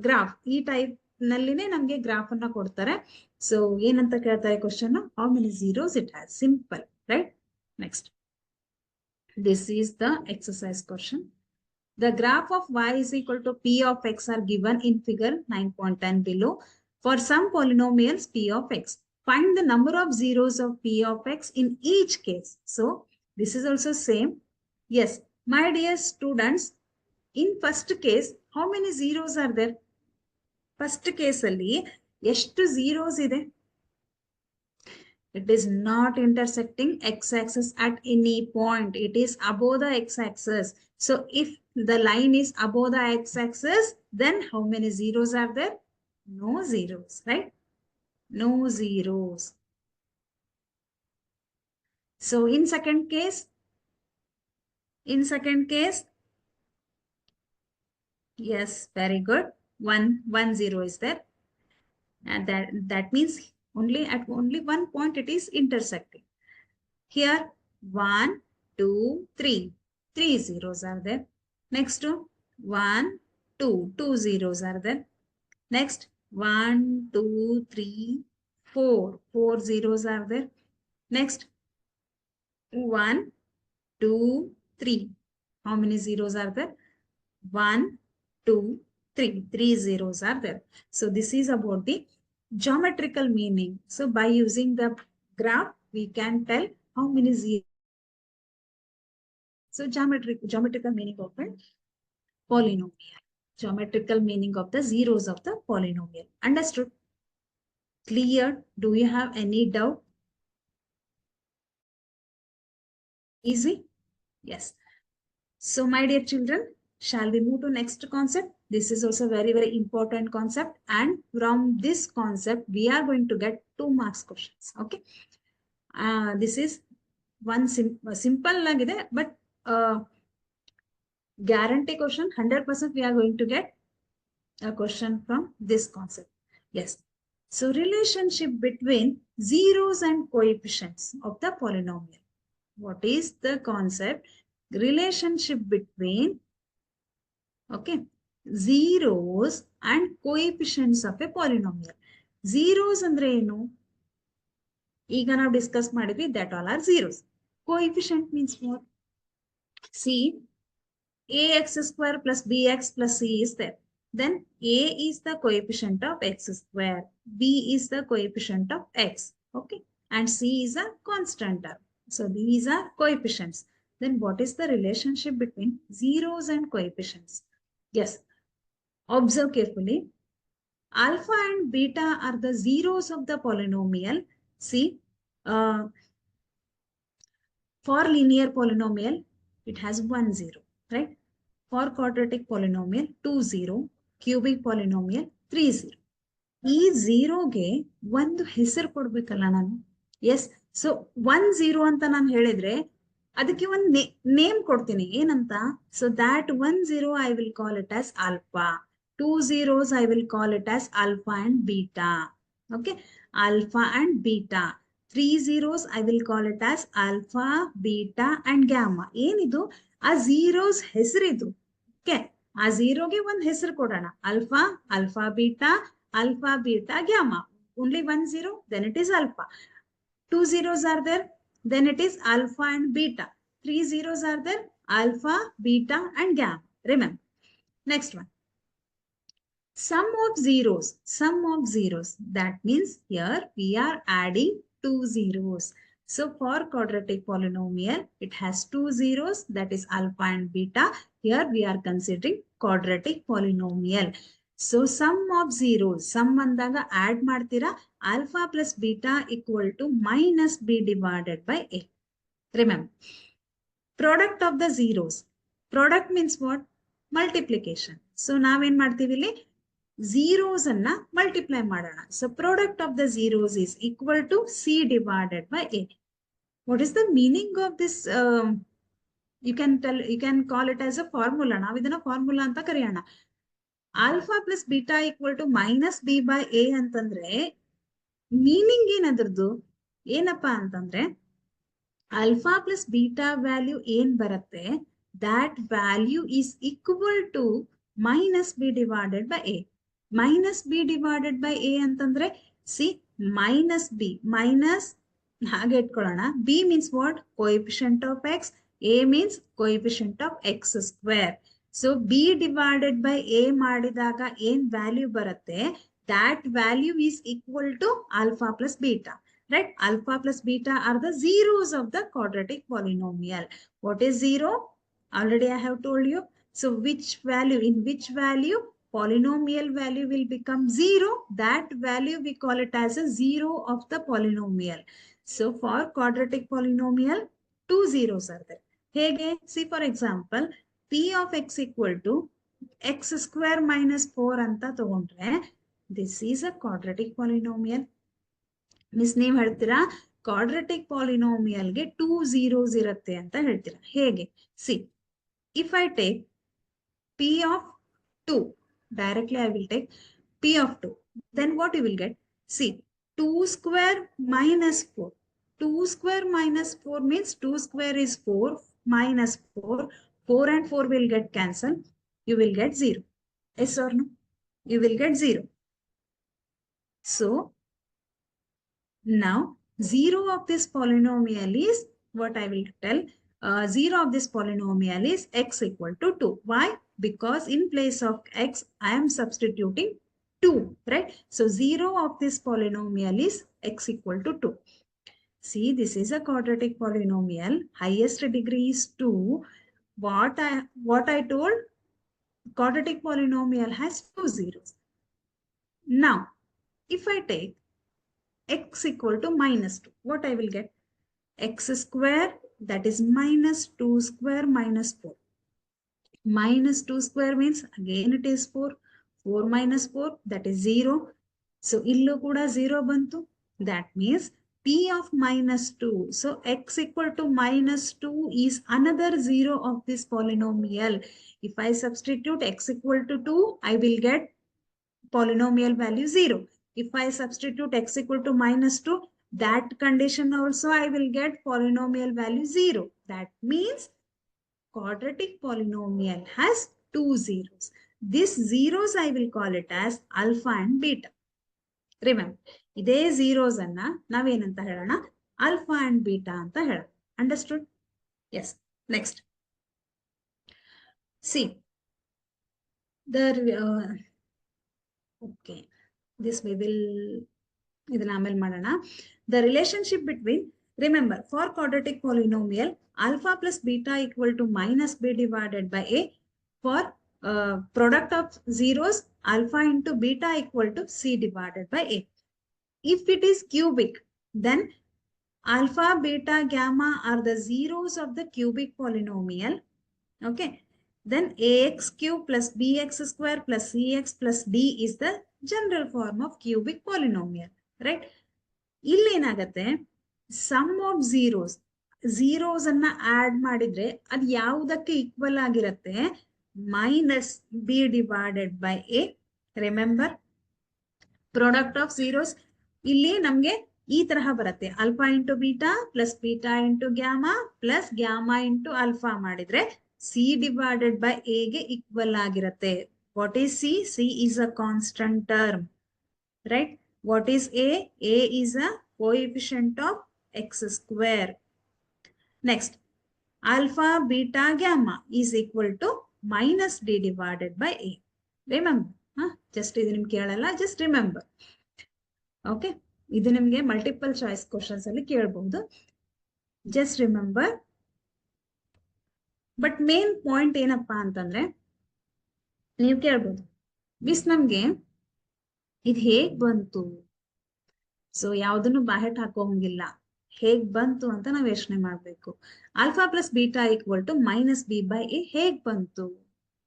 graph. E type nalline namge graph anna kodtare. So ಏನಂತ ಕೇಳ್ತಾರೆ question, how many zeros it has? Simple, right? Next, this is the exercise question. The graph of y is equal to p of x are given in figure 9.10 below. For some polynomials p of x, find the number of zeros of p of x in each case. So this is also same. Yes, my dear students, in first case, how many zeros are there? First case alli ಎಷ್ಟು zeros ಇದೆ? It is not intersecting x-axis at any point. It is above the x-axis. So if the line is above the x-axis, then how many zeros are there? No zeros, right? No zeros. So in second case, yes, very good. 1 0 is there. And that means only at only one point it is intersecting. Here, 1 2 3. 3 zeros are there. Next, 1 2. 2 zeros are there. Next, 1 2 3 4. 4 zeros are there. Next, 1 2 3. How many zeros are there? 1 2 3. 3 zeros are there. So this is about the geometrical meaning. So by using the graph, we can tell how many zeros. So geometrical meaning of a polynomial. Geometrical meaning of the zeros of the polynomial. Understood? Clear? Do you have any doubt? Easy? Yes. So my dear children, shall we move to next concept? This is also very, very important concept. And from this concept, we are going to get 2 marks questions. Okay. This is one simple lagide, but guarantee question 100% we are going to get a question from this concept. Yes. So relationship between zeros and coefficients of the polynomial. What is the concept? Relationship between, okay, zeros and coefficients of a polynomial. Zeros andre enu? ಈಗ ನಾವು discuss ಮಾಡಿದ್ವಿ, that all are zeros. Coefficient means what? See, ax square plus bx plus c is there. Then a is the coefficient of x square, b is the coefficient of x, okay, and c is a constant term. So these are coefficients. Then what is the relationship between zeros and coefficients? Yes, observe carefully. Alpha and beta are the zeros of the polynomial. See, for linear polynomial, it has 1 0, right? For quadratic polynomial, 2 0. Cubic polynomial, 3 0. ಈ ಝೀರೋಗೆ ಒಂದು ಹೆಸರು ಕೊಡ್ಬೇಕಲ್ಲ ನಾನು. S, so 1 0 ಅಂತ ನಾನು ಹೇಳಿದ್ರೆ ಅದಕ್ಕೆ ಒಂದು ನೇಮ್ ಕೊಡ್ತೀನಿ ಏನಂತ. So that 1 0 I will call it as alpha. 2 zeros I will call it as alpha and beta. Okay, alpha and beta. 3 zeros I will call it as alpha, beta and gamma. ಏನಿದು ಆ zeros ಹೆಸರಿದು. Okay, ಆ ಝೀರೋಗೆ ಒಂದು ಹೆಸರು ಕೊಡೋಣ. alpha, alpha beta, alpha beta gamma. Only 1 0, then it is alpha. 2 zeros are there, then it is alpha and beta. 3 zeros are there, alpha, beta and gamma. Remember. Next one. Sum of zeros. That means here we are adding 2 zeros. So for quadratic polynomial, it has 2 zeros, that is alpha and beta. Here we are considering quadratic polynomial. So sum of zeros, sum ಅಂದಾಗ add ಮಾಡ್ತೀರಾ, alpha plus beta equal to minus b divided by a. Remember, product of the zeros. Product means what? Multiplication. So ನಾವೇನ್ ಮಾಡ್ತೀವಿ ಇಲ್ಲಿ zeros ಅನ್ನ multiply ಮಾಡೋಣ. So product of the zeros is equal to c divided by a. What is the meaning of this? You can call it as a formula. ನಾವು ಇದನ್ನ formula ಅಂತ ಕರೆಯೋಣ. Alpha plus beta equal to minus B by A ಅಂತಂದ್ರೆ meaning ಏನದ್ರದ್ದು ಏನಪ್ಪಾ ಅಂತಂದ್ರೆ, alpha plus beta value ಏನ್ ಬರುತ್ತೆ, that value is equal to minus b divided by a. Minus b divided by a ಅಂತಂದ್ರೆ see minus b, minus ಹಾಗೆ ಇಟ್ಕೊಳ್ಳೋಣ. b means what? Coefficient of x. a means coefficient of x square. So b divided by a ಮಾಡಿದಾಗ ಏನ್ value ಬರುತ್ತೆ, that value is equal to alpha plus beta. Right? Alpha plus beta are the zeros of the quadratic polynomial. What is zero? Already I have told you. So which value, in which value polynomial value will become zero, that value we call it as a zero of the polynomial. So for quadratic polynomial, 2 zeros are there. Hege, see for example, p of x equal to x square minus 4 anta ತಗೊಂಡ್ರೆ, this is a quadratic polynomial. Miss ನೀವ್ ಹೇಳ್ತೀರಾ quadratic ಪಾಲಿನೋಮಿಯಲ್ಗೆ 2 zeros ಇರುತ್ತೆ ಅಂತ ಹೇಳ್ತೀರಾ. ಹೇಗೆ? C, if I take p of 2, directly I will take p of 2, then what you will get? See, 2 square minus 4. 2 square minus 4 means 2 square is 4 minus 4. 4 and 4 will get cancelled. You will get 0. Yes or no? You will get 0. So now 0 of this polynomial is what I will tell. 0 of this polynomial is x equal to 2. Why? Because in place of x I am substituting 2, right? So 0 of this polynomial is x equal to 2. See, this is a quadratic polynomial. Highest degree is 2. What I told, quadratic polynomial has 2 zeros. Now if I take x equal to minus 2, what I will get? X square, that is minus 2 square minus 4. Minus 2 square means again it is 4. 4 minus 4, that is 0. So illu kuda 0 bantu. That means p of minus 2. So x equal to minus 2 is another 0 of this polynomial. If I substitute x equal to 2, I will get polynomial value 0. If I substitute x equal to minus 2, that condition also I will get polynomial value 0. That means quadratic polynomial has 2 zeros. These zeros I will call it as alpha and beta. Remember, ಇದೇ zeros ಅನ್ನ ನಾವೇನಂತ ಹೇಳೋಣ? Alpha and beta ಅಂತ ಹೇಳೋಣ. Understood? Yes. Next. See, the okay, this we will ಇದನ್ನ ಆಮೇಲೆ ಮಾಡೋಣ. The relationship between, remember, for quadratic polynomial, alpha plus beta equal to minus b divided by a. For product of zeros, alpha into beta equal to c divided by a. If it is cubic, then alpha, beta, gamma are the zeros of the cubic polynomial. Okay. Then ax cube plus bx square plus cx plus d is the general form of cubic polynomial. Right? ಇಲ್ಲಿ ಏನಾಗುತ್ತೆ, sum of zeros, zeros ಅನ್ನ add ಮಾಡಿದ್ರೆ ಅದು ಯಾವುದಕ್ಕೆ equal ಆಗಿರುತ್ತೆ? Minus B divided by A. Remember, product of zeros ಇಲ್ಲಿ ನಮ್ಗೆ ಈ ತರಹ ಬರುತ್ತೆ. Alpha into beta plus beta into gamma plus gamma into alpha ಮಾಡಿದ್ರೆ ಸಿ ಡಿವೈಡೆಡ್ ಬೈ ಎ ಗೆ ಈಕ್ವಲ್ ಆಗಿರುತ್ತೆ. What is C? C is a constant term, right? What is a? A is a coefficient of x square. Next, alpha, beta, gamma is equal to minus d divided by a. Remember, just ಇದು ನಿಮ್ಗೆ ಕೇಳಲ್ಲ, just remember. Okay, ಇದು ನಿಮ್ಗೆ multiple choice questions ಅಲ್ಲಿ ಕೇಳಬಹುದು. just remember. But main point ಏನಪ್ಪಾ ಅಂತಂದ್ರೆ, ನೀವು ಕೇಳ್ಬೋದು ಮಿಸ್ ನಮ್ಗೆ ಇದು ಹೇಗ್ ಬಂತು? ಸೊ ಯಾವ್ದನ್ನು ಬಾಹೆಟ್ ಹಾಕೋಂಗಿಲ್ಲ, ಹೇಗ್ ಬಂತು ಅಂತ ನಾವ್ ಯೋಚನೆ ಮಾಡ್ಬೇಕು. Alpha plus beta equal to minus B by A ಹೇಗ್ ಬಂತು?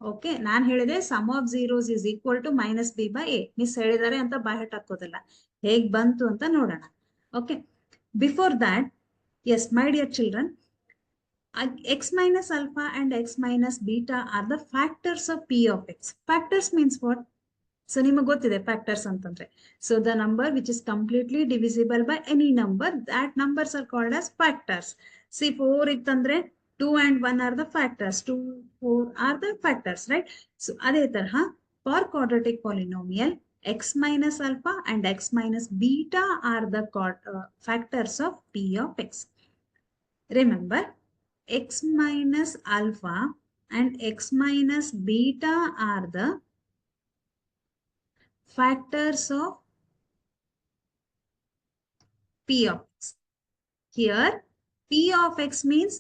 ಓಕೆ, ನಾನ್ ಹೇಳಿದೆ sum of zeros is equal to minus B by A. Miss ಹೇಳಿದಾರೆ ಅಂತ ಬಾಹೆಟ್ ಹಾಕೋದಿಲ್ಲ, ಹೇಗ್ ಬಂತು ಅಂತ ನೋಡೋಣ. Okay, before that, yes my dear children, x minus alpha and x minus beta are the factors of p of x. Factors means what? So ನಿಮಗೆ ಗೊತ್ತಿದೆ ಫ್ಯಾಕ್ಟರ್ಸ್ ಅಂತಂದ್ರೆ, so the number which is completely divisible by any number, that numbers are called as factors. See 4 ಇತ್ತಂದ್ರೆ 2 and 1 are the factors, 2 4 are the factors, right? So ಅದೇ ತರಹ for quadratic polynomial, x minus alpha and x minus beta are the factors of p of x. Remember, x minus alpha and x minus beta are the factors of p of x. Here, p of x means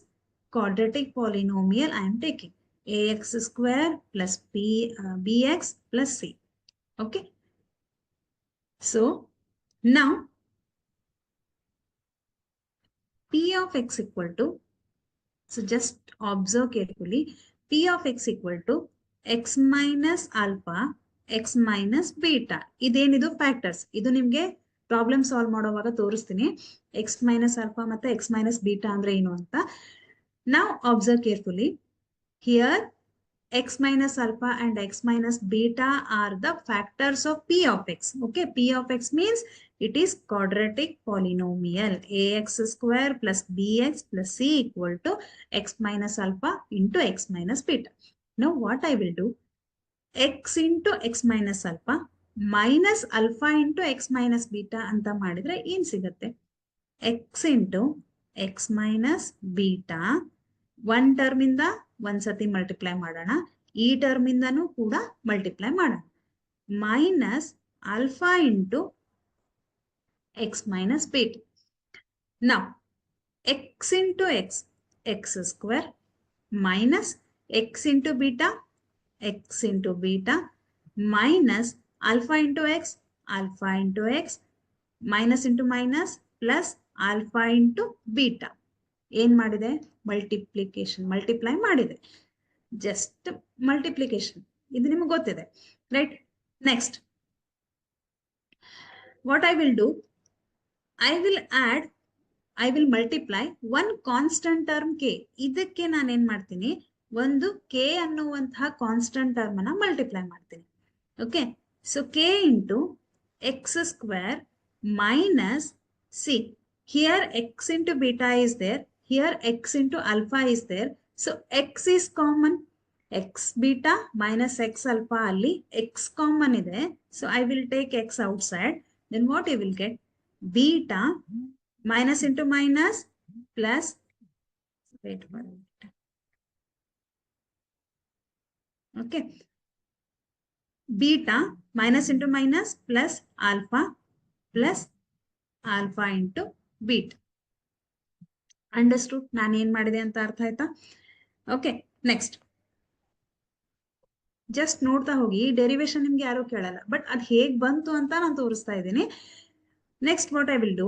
quadratic polynomial I am taking. Ax square plus bx plus c. Okay. So, now, p of x equal to, so just observe carefully, p of x equal to x minus alpha, x minus beta. ಇದೇನಿದು factors, ಇದು ನಿಮ್ಗೆ problem solve ಮಾಡೋವಾಗ ತೋರಿಸ್ತೀನಿ. X minus alpha ಮತ್ತೆ X minus beta ಅಂದ್ರೆ ಏನು ಅಂತ. ನಾವು observe carefully. Here x minus alpha and x minus beta are the factors of p of x. Okay, p of x means it is quadratic polynomial. Ax square plus bx plus c equal to x minus alpha into x minus beta. Now what I will do? x into x minus alpha minus alpha into x minus beta ಅಂತ ಮಾಡಿದ್ರೆ ಏನ್ ಸಿಗುತ್ತೆ? x into x minus beta, one term ಇಂದ ಒಂದ್ಸತಿ multiply ಮಾಡೋಣ, ಈ term ಇಂದನೂ ಕೂಡ multiply ಮಾಡೋಣ, minus alpha into x minus beta. ನಾವು x into x, x square, minus x into beta, x into beta, minus alpha into x, alpha into x, minus into minus plus alpha into beta. ಏನ್ ಮಾಡಿದೆ? Multiplication, multiply ಮಾಡಿದೆ, just multiplication. ಇದು ನಿಮಗೆ ಗೊತ್ತಿದೆ, right? Next what I will do? I will add, I will multiply one constant term k. ಇದಕ್ಕೆ ನಾನು ಏನ್ ಮಾಡ್ತೀನಿ? ಒಂದು ಕೆ ಅನ್ನುವಂತಹ ಕಾನ್ಸ್ಟಂಟ್ ಟರ್ಮ್ ಅನ್ನ ಮಲ್ಟಿಪ್ಲೈ ಮಾಡ್ತೀನಿ. Okay, so K into X square minus C. Here x into beta is there. Here x into alpha is there. So x is common. X beta minus x alpha alli x common ide. So I will take x outside. Then what you will get? Beta minus into minus plus. Wait for it. Okay. Beta minus into minus plus alpha into beta. Understood? ನಾನು ಏನ್ ಮಾಡಿದೆ ಅಂತ ಅರ್ಥ ಆಯ್ತಾ? Okay, next just ನೋಡ್ತಾ ಹೋಗಿ. Derivation ನಿಮ್ಗೆ ಯಾರು ಕೇಳಲ್ಲ, ಬಟ್ ಅದು ಹೇಗ್ ಬಂತು ಅಂತ ನಾನು ತೋರಿಸ್ತಾ ಇದ್ದೀನಿ. Next what I will do?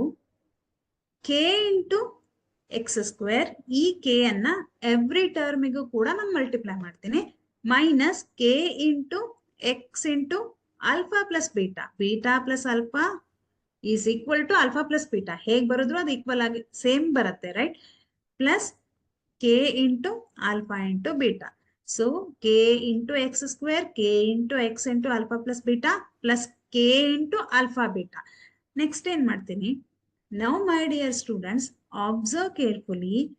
K into X square, ಈ ಕೆ ಅನ್ನ ಎವ್ರಿ ಟರ್ಮಿಗೂ ಕೂಡ ನಾನು ಮಲ್ಟಿಪ್ಲೈ ಮಾಡ್ತೀನಿ, minus K into X into alpha plus beta. Beta plus alpha is equal to alpha plus beta. ಹೇಗ್ ಬರೋದ್ರು ಅದು ಈಕ್ವಲ್ ಆಗಿ ಸೇಮ್ ಬರುತ್ತೆ, right? plus k into alpha into beta. So k into x square, k into x into alpha plus beta plus k into alpha beta. Next in martini. Now my dear students, observe carefully.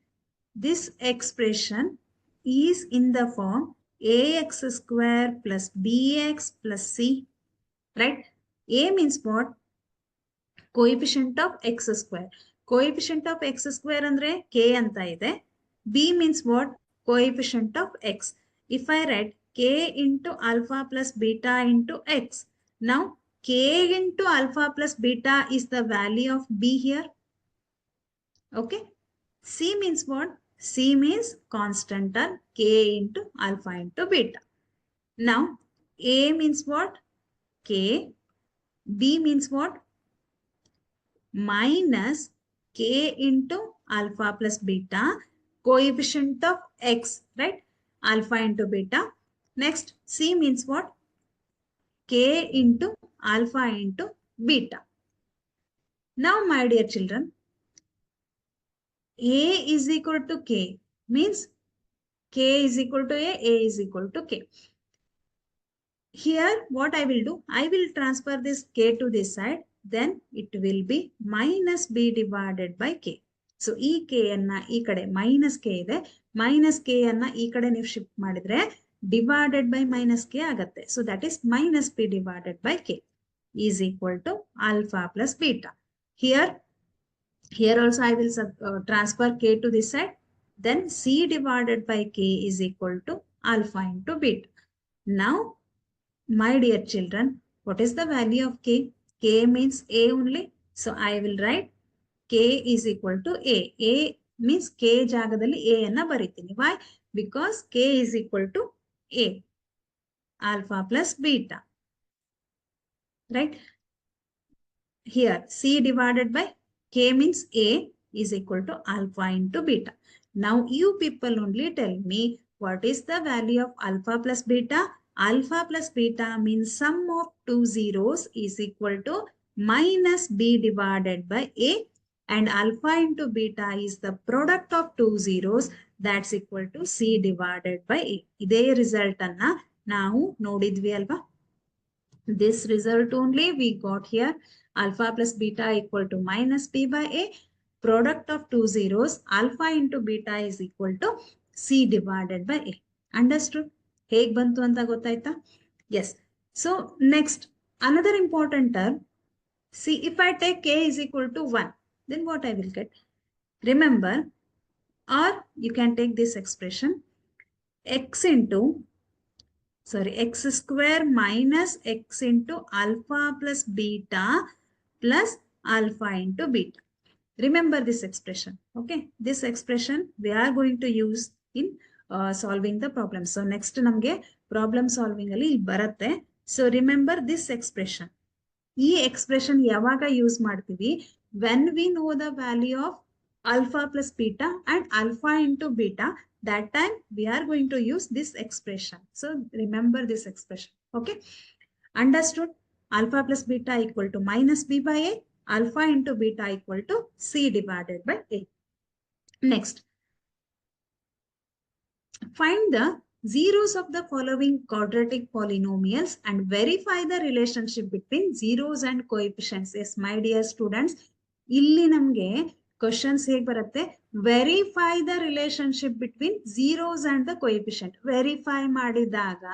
This expression is in the form ax square plus bx plus c, right? A means what? Coefficient of x square. Coefficient of x square andre k anta ide. B means what? Coefficient of x. If I write k into alpha plus beta into x. Now k into alpha plus beta is the value of b here. Okay. C means what? C means constant term k into alpha into beta. Now A means what? K. B means what? Minus k into alpha plus beta, coefficient of x, right? Alpha into beta. Next, C means what? K into alpha into beta. Now, my dear children, A is equal to K means K is equal to A is equal to K. Here, what I will do, I will transfer this K to this side, then it will be minus B divided by K. So, ಈ K ಅನ್ನ ಈ ಕಡೆ minus K ಇದೆ. Minus K ಅನ್ನ ಈ ಕಡೆ ನೀವು shift ಮಾಡಿದ್ರೆ divided by minus K ಆಗತ್ತೆ. So, that is minus B divided by K is equal to alpha plus beta. Here also I will transfer K to this side. Then C divided by K is equal to alpha into beta. Now, my dear children, what is the value of k? K means A only. So I will write k is equal to A. A means k ಜಾಗದಲ್ಲಿ A ಅನ್ನ ಬರಿತೀನಿ. Why? Because k is equal to A. Alpha plus beta. Right? Here C divided by K means A is equal to alpha into beta. Now you people only tell me what is the value of alpha plus beta. Alpha plus beta means sum of two zeros is equal to minus B divided by A, and alpha into beta is the product of two zeros, that's equal to C divided by A. ಇದೇ result ಅನ್ನ ನಾವು ನೋಡಿದ್ವಿ ಅಲ್ವಾ? This result only we got here. Alpha plus beta equal to minus B by A. Product of two zeros, alpha into beta is equal to C divided by A. Understood? ಹೇಗೆ ಬಂತು ಅಂತ ಗೊತ್ತಾಯ್ತಾ? Yes. So next, another important term. See, if I take k is equal to 1, then what I will get? Remember, or you can take this expression, x square minus x into alpha plus beta plus alpha into beta. Remember this expression. Okay, this expression we are going to use in solving the problem. So next namge problem solving ali baratte. So remember this expression. ಈ expression ಯಾವಾಗ use ಮಾಡ್ತೀವಿ? When we know the value of alpha plus beta and alpha into beta, that time we are going to use this expression. So remember this expression. Okay, understood? Alpha plus beta equal to minus B by A. Alpha into beta equal to C divided by A. Next, find the zeros of the following quadratic polynomials and verify the relationship between zeros and coefficients. Yes, my dear students, ಇಲ್ಲಿ ನಮಗೆ questions ಹೇಗೆ ಬರುತ್ತೆ? Verify the relationship between zeros and the coefficient. Verify ಮಾಡಿದಾಗ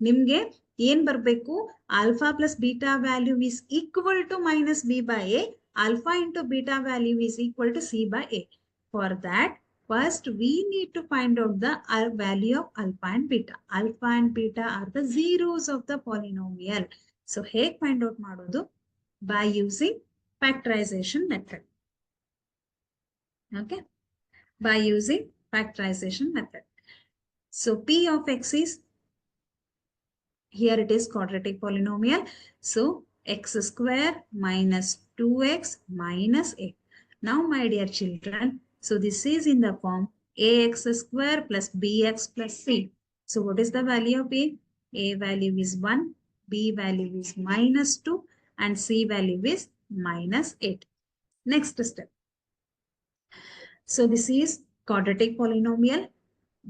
ನಿಮಗೆ ಏನ್ ಬರಬೇಕು? Alpha plus beta value is equal to minus B by A. Alpha into beta value is equal to C by A. For that, first, we need to find out the value of alpha and beta. Alpha and beta are the zeros of the polynomial. So, ಹೇಗೆ find out ಮಾಡೋದು? By using factorization method. Okay? By using factorization method. So, P of x is, here it is quadratic polynomial. So, x square minus 2x minus 8. Now, my dear children, so this is in the form ax square plus bx plus c. So what is the value of a? A value is 1, b value is minus 2, and c value is minus 8. Next step. So this is quadratic polynomial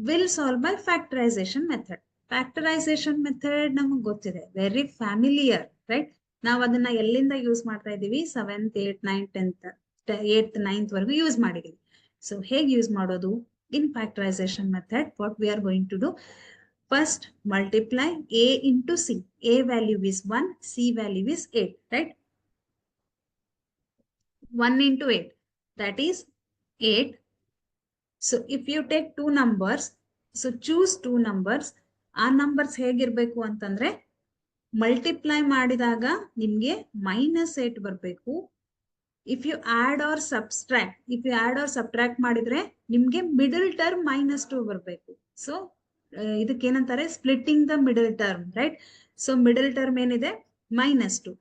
will solve by factorization method. Factorization method ನಮಗೆ ಗೊತ್ತಿದೆ, very familiar, right? ನಾವು ಅದನ್ನ ಎಲ್ಲಿಂದ use ಮಾಡ್ತಾ ಇದೀವಿ? 7th, 8th, 9th, 10th, 8th, 9th ವರೆಗೂ use ಮಾಡಿದೀವಿ. So ಹೇಗೆ ಯೂಸ್ ಮಾಡೋದು? In factorisation method what we are going to do, first multiply a into c. A value is 1, c value is 8, right? 1 into 8, that is 8. So if you take two numbers, so choose two numbers. ಆ numbers ಹೇಗಿರ್ಬೇಕು ಅಂತಂದ್ರೆ multiply ಮಾಡಿದಾಗ ನಿಮ್ಗೆ -8 ಬರಬೇಕು. If you add or subtract ಮಾಡಿದ್ರೆ ನಿಮ್ಗೆ middle term -2 ಬರಬೇಕು. So ಇದಕ್ಕೇನಂತಾರೆ? Splitting the middle term, right? So middle term ಏನಿದೆ? -2.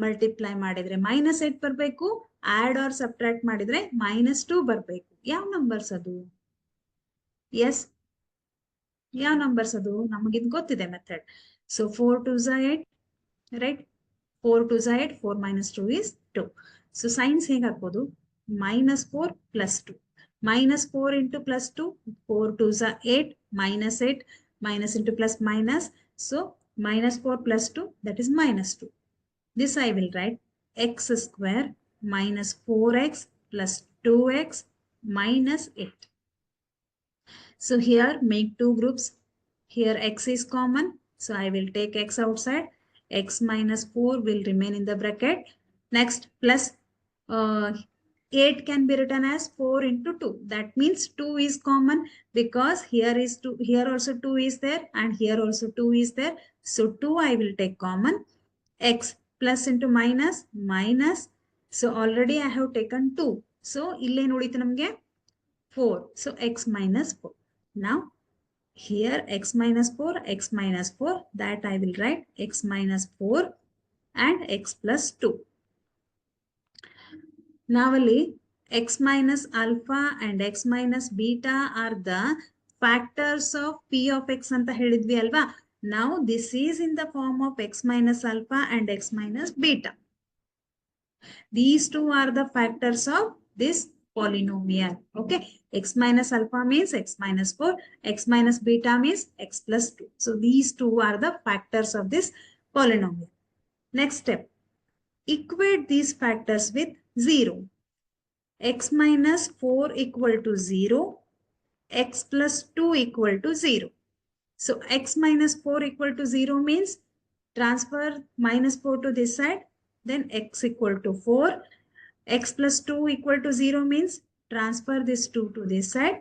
ಮಲ್ಟಿಪ್ಲೈ ಮಾಡಿದ್ರೆ -8 ಬರಬೇಕು, ಆಡ್ ಆರ್ ಸಬ್ಟ್ರಾಕ್ಟ್ ಮಾಡಿದ್ರೆ -2 ಬರಬೇಕು. ಯಾವ ನಂಬರ್ಸ್ ಅದು? ಎಸ್, ಯಾವ ನಂಬರ್ಸ್ ಅದು? ನಮಗಿದ್ ಗೊತ್ತಿದೆ method. So 4 2s are 8, right? 4 2s are 8, 4 minus 2 is 2. So science ಹೇಗೆ ಹಾಕ್ಬೋದು? -4 + 2. -4 into +2, 4 2s are 8, -8, minus into plus minus. So -4 + 2, that is -2. This I will write x square minus 4x plus 2x minus 8. So here make two groups. Here x is common, so I will take x outside. X minus 4 will remain in the bracket. Next plus 8 can be written as 4 into 2. That means 2 is common because here is 2, here also 2 is there, and here also 2 is there. So 2 I will take common. X plus into minus, minus. So already I have taken 2. So illen udite namge 4. So x minus 4. Now here x minus 4, x minus 4, that I will write x minus 4 and x plus 2. Now x minus alpha and x minus beta are the factors of p of x anta helidvi alva. Now this is in the form of x minus alpha and x minus beta. These two are the factors of this polynomial. Okay, x minus alpha means x minus 4, x minus beta means x plus 2. So these two are the factors of this polynomial. Next step, equate these factors with 0. X minus 4 equal to 0, x plus 2 equal to 0. So x minus 4 equal to 0 means transfer -4 to this side, then x equal to 4. X plus 2 equal to 0 means transfer this 2 to this side,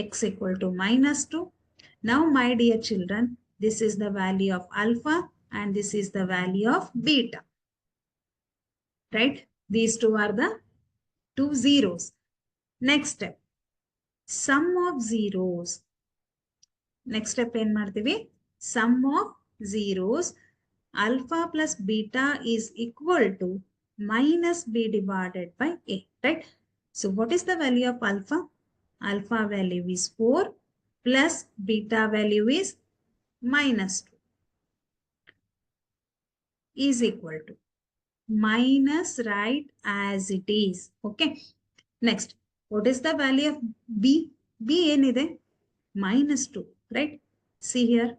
x equal to -2. Now my dear children, this is the value of alpha and this is the value of beta, right? These two are the two zeros. Next step, sum of zeros. Next step ಏನು ಮಾಡ್ತೀವಿ? Sum of zeros. Alpha plus beta is equal to minus b divided by a, right? So what is the value of alpha? Alpha value is 4 plus beta value is -2 is equal to minus, right, as it is. Okay. Next, what is the value of b? b ಏನಿದೆ? -2, right? See here,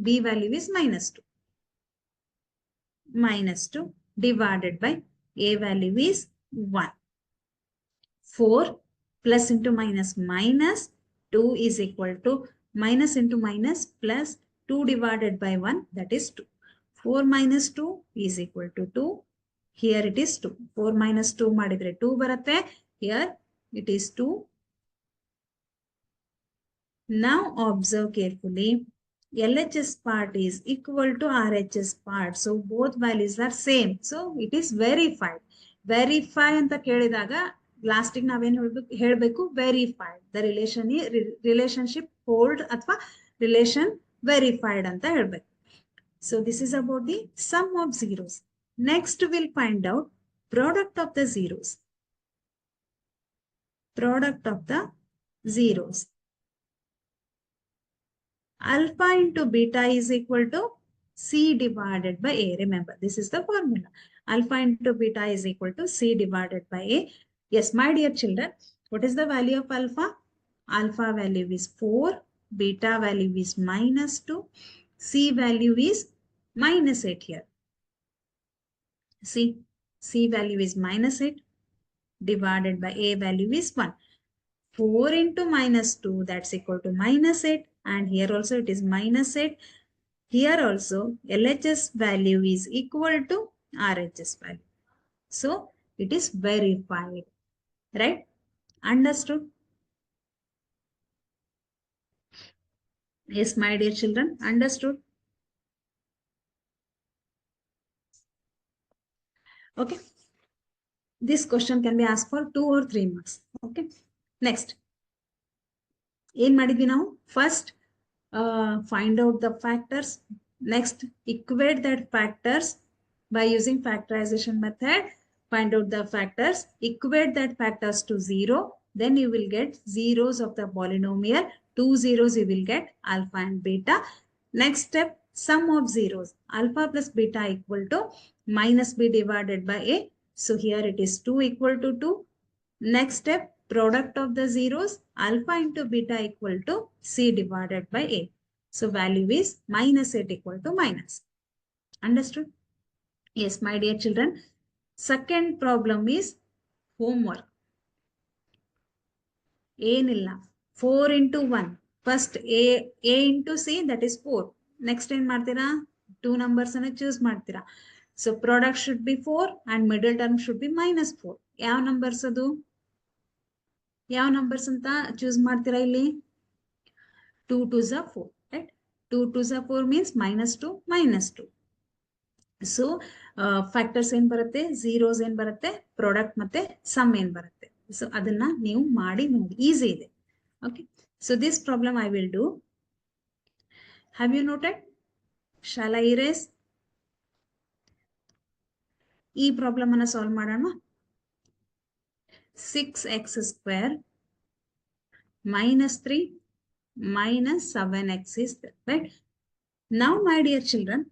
b value is -2. -2 divided by a value is 1. 4 plus into minus minus 2 is equal to minus into minus plus 2 divided by 1, that is 2. 4 minus 2 is equal to 2. Here it is 2. 4 minus 2 ಮಾಡಿದ್ರೆ 2 ಬರುತ್ತೆ. Here it is 2. Now observe carefully. LHS part is equal to RHS part. So both values are same. So it is verified. Verify ಅಂತ ಕೇಳಿದಾಗ ಲಾಸ್ಟಿಗೆ ನಾವೇನು ಹೇಳಬೇಕು? Verified. The relationship hold ಅಥವಾ relation verified ಅಂತ ಹೇಳಬೇಕು. So this is about the sum of zeros. Next we'll find out product of the zeros. Product of the zeros. Alpha into beta is equal to c divided by a. Remember, this is the formula. Alpha into beta is equal to c divided by a. Yes, my dear children, What is the value of alpha? Alpha value is 4, beta value is -2, C value is -8 here. See, C value is -8 divided by A value is 1. 4 into -2, that's equal to -8. And here also it is -8. Here also LHS value is equal to RHS value. So it is verified, right? Understood? Yes, my dear children, understood? Okay. This question can be asked for 2 or 3 marks. Okay. Next. ಏನ್ ಮಾಡಿದ್ವಿ ನಾವು first find out the factors. Next, equate that factors by using factorization method. Find out the factors, equate that factors to 0. Then you will get zeros of the polynomial. 2 zeros you will get alpha and beta. Next step, sum of zeros. Alpha plus beta equal to minus b divided by a. So here it is 2 equal to 2. Next step, product of the zeros, alpha into beta equal to c divided by a. So value is -8 equal to minus. Understood? Yes, my dear children. Second problem is homework. ಏನilla 4 into 1. First a into c, that is 4. Next ಏನ್ ಮಾಡ್ತೀರಾ 2 numbers ಅನ್ನು choose ಮಾಡ್ತೀರಾ. So product should be 4 and middle term should be -4. ಯಾವ numbers ಅದು? ಯಾವ numbers ಅಂತ choose ಮಾಡ್ತೀರಾ ಇಲ್ಲಿ? 2 2s are 4, right? 2 2s are 4 means -2, -2. So factors ಏನ್ ಬರುತ್ತೆ, zeros ಏನ್ ಬರುತ್ತೆ, product ಮತ್ತೆ sum ಏನ್ ಬರುತ್ತೆ. So ಅದನ್ನ ನೀವು ಮಾಡಿ ನೋಡಿ, easy ಇದೆ. Okay. So this problem I will do. Have you noted? Shall I erase? ಈ ಪ್ರಾಬ್ಲಮ್ ಅನ್ನ ಸಾಲ್ವ್ ಮಾಡೋಣ. 6x square -3 -7x is there, right? Now my dear children,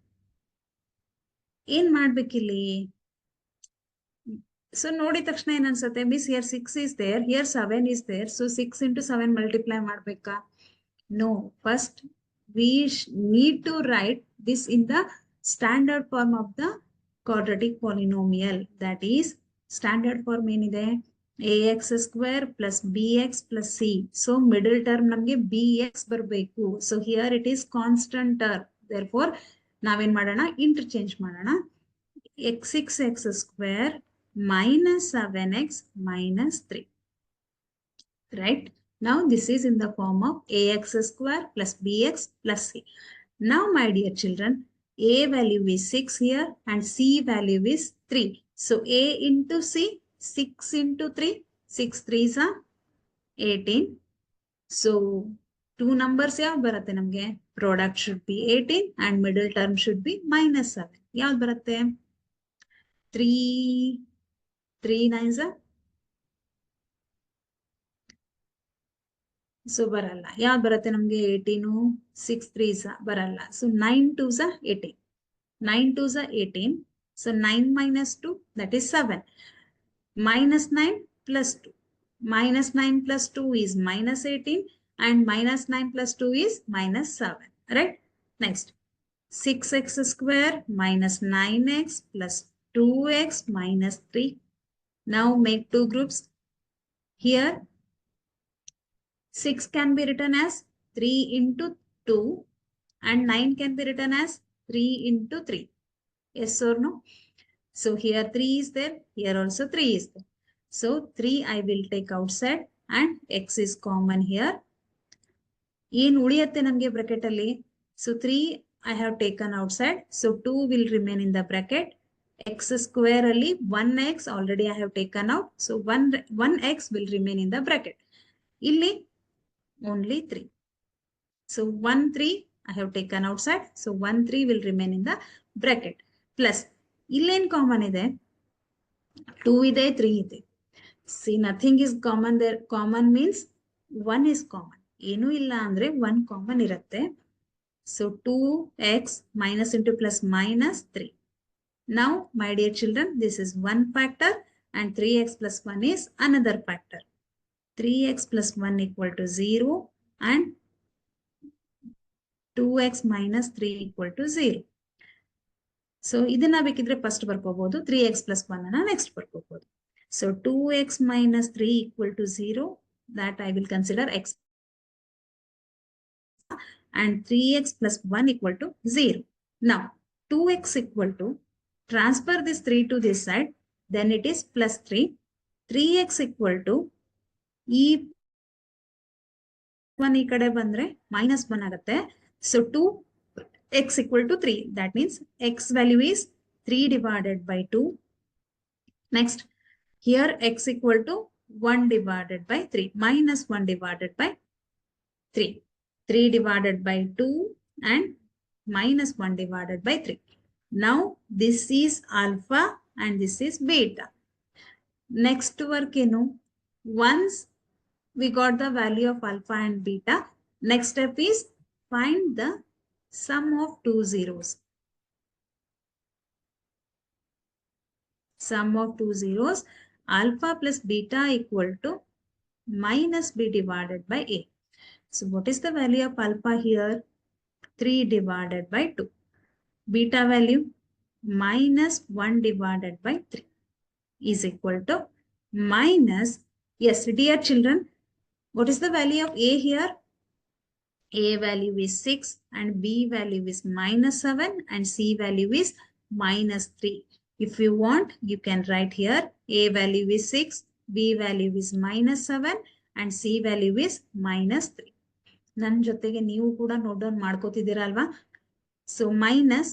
ಏನ್ ಮಾಡ್ಬೇಕಿಲ್ಲಿ? So ನೋಡಿದ ತಕ್ಷಣ ಏನ್ ಅನ್ಸುತ್ತೆ, miss here 6 is there, here 7 is there, so 6 into 7 multiply ಮಾಡ್ಬೇಕಾ? No, first we need to write this in the standard form of the quadratic polynomial. That is, standard form ಏನಿದೆ, ax square plus bx plus c. So middle term ನಮಗೆ bx ಬರಬೇಕು. So here it is constant term. Therefore ನಾವೇನ್ ಮಾಡೋಣ, interchange ಮಾಡೋಣ. x6x square minus 7x minus 3. Right? Now this is in the form of ax square plus bx plus c. Now my dear children, a value is 6 here and c value is 3. So a into c, 6 into 3, 6 3s are 18. So two numbers yav baratte namge, product should be 18 and middle term should be -7. Yav baratte? 3 9s are, so ಬರಲ್ಲ. ಯಾವ್ದು ಬರುತ್ತೆ ನಮಗೆ? 18, 6 3s ಬರಲ್ಲ. So 9 2s are 18. 9 2s are 18. So 9 minus 2, that is 7. -9 plus 2. -9 plus 2 is -18 and -9 plus 2 is -7. Right? Next, 6x square minus 9x plus 2x minus 3. Now make two groups. Here 6 can be written as 3 into 2 and 9 can be written as 3 into 3. Yes or no? So here 3 is there, here also 3 is there. So 3 I will take outside and x is common here. ಏನು ಉಳಿಯುತ್ತೆ ನಮಗೆ bracket ಅಲ್ಲಿ? So 3 I have taken outside. So 2 will remain in the bracket. X square ಅಲ್ಲಿ 1x already I have taken out. So 1x will remain in the bracket. ಇಲ್ಲಿ only 3. So 1 3 I have taken outside. So 1 3 will remain in the bracket. Plus illen common ide, 2 ide, 3 ide. See, nothing is common there. Common means 1 is common. Enu illa andre 1 common irutte. So 2x minus into plus minus 3. Now my dear children, this is one factor and 3x plus 1 is another factor. 3x plus 1 equal to 0 and 2x minus 3 equal to 0. So, ಇದನ್ನ ಬೇಕಿದ್ರೆ first ಬರ್ಕೋಬಹುದು 3x plus 1 ಅನ್ನ next ಬರ್ಕೋಬಹುದು. So, 2x minus 3 equal to 0, that I will consider x, and 3x plus 1 equal to 0. Now, 2x equal to, transfer this 3 to this side, then it is plus 3. 3x equal to e 1 ಈ ಕಡೆ ಬಂದ್ರೆ minus 1 ಆಗುತ್ತೆ. So, 2x equal to 3. That means x value is 3 divided by 2. Next, here x equal to 1 divided by 3, minus 1 divided by 3. 3 divided by 2 and minus 1 divided by 3. Now, this is alpha and this is beta. Next work, once we got the value of alpha and beta, next step is find the sum of two zeros. Sum of two zeros, alpha plus beta equal to minus b divided by a. So, what is the value of alpha here? 3 divided by 2. Beta value minus 1 divided by 3 is equal to minus, yes, dear children, what is the value of a here? A value is 6 and b value is minus 7 and c value is minus 3. If you want, you can write here a value is 6, b value is minus 7 and c value is minus 3. ನನ್ನ ಜೊತೆಗೆ ನೀವು ಕೂಡ note down ಮಾಡ್ಕೋತಿದ್ದೀರಾ ಅಲ್ವಾ? So minus,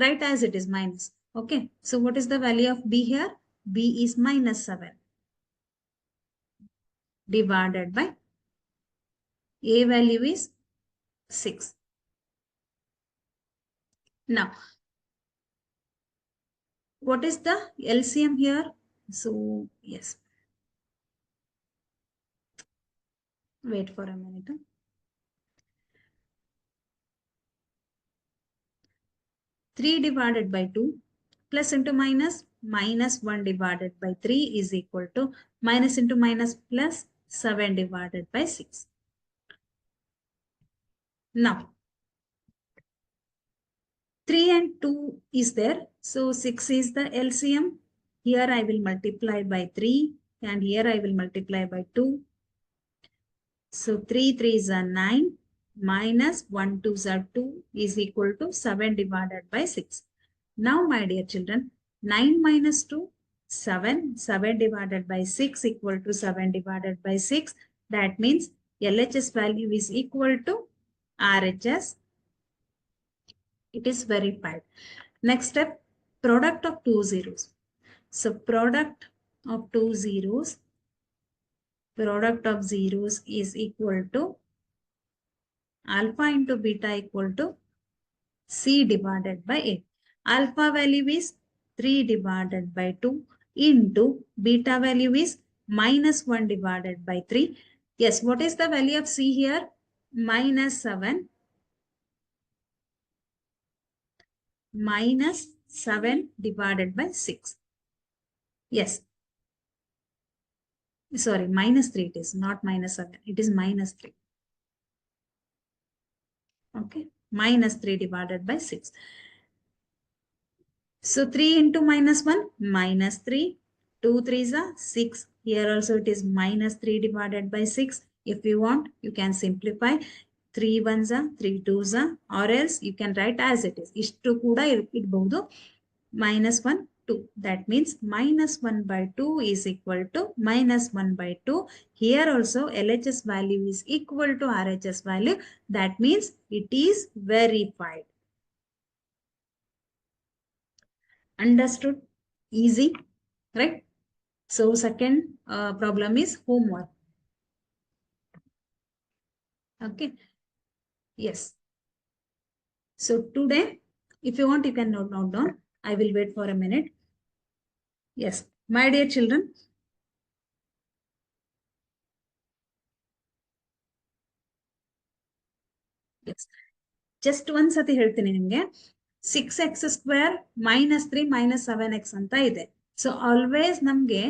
write as it is minus. Okay. So what is the value of b here? B is minus 7 divided by a value is 6. Now, what is the LCM here? So, yes. Wait for a minute. Three divided by 2 plus into minus, minus 1 divided by 3 is equal to minus into minus plus 7 divided by 6. Now, 3 and 2 is there. So, 6 is the LCM. Here I will multiply by 3 and here I will multiply by 2. So, 3 3s are 9 minus 1 2s are 2 is equal to 7 divided by 6. Now, my dear children, 9 minus 2, 7. 7 divided by 6 equal to 7 divided by 6. That means LHS value is equal to RHS. It is verified. Next step, product of two zeros. So, product of two zeros, product of zeros is equal to alpha into beta equal to c divided by a. Alpha value is 3 divided by 2 into beta value is minus 1 divided by 3. Yes, what is the value of c here? Minus 7. Minus 7 divided by 6. Yes. Sorry, minus 3 it is, not minus 7. It is minus 3. Okay. Minus 3 divided by 6. So 3 into minus 1, minus 3. 2 3s are 6. Here also it is minus 3 divided by 6. If you want, you can simplify. 3 1s are, 3 2s are, or else you can write as it is. Ishtu kuda idಬಹುದು. Minus 1, 2. That means minus 1 by 2 is equal to minus 1 by 2. Here also LHS value is equal to RHS value. That means it is verified. Understood? Easy, right? So second problem is homework. Okay. Yes. So today, if you want, you can note down. I will wait for a minute. Yes, my dear children. Yes. Just one sati ಹೇಳ್ತೀನಿ ನಿಮಗೆ. 6x square minus 3 minus 7x ಅಂತ ಇದೆ. So always ನಮಗೆ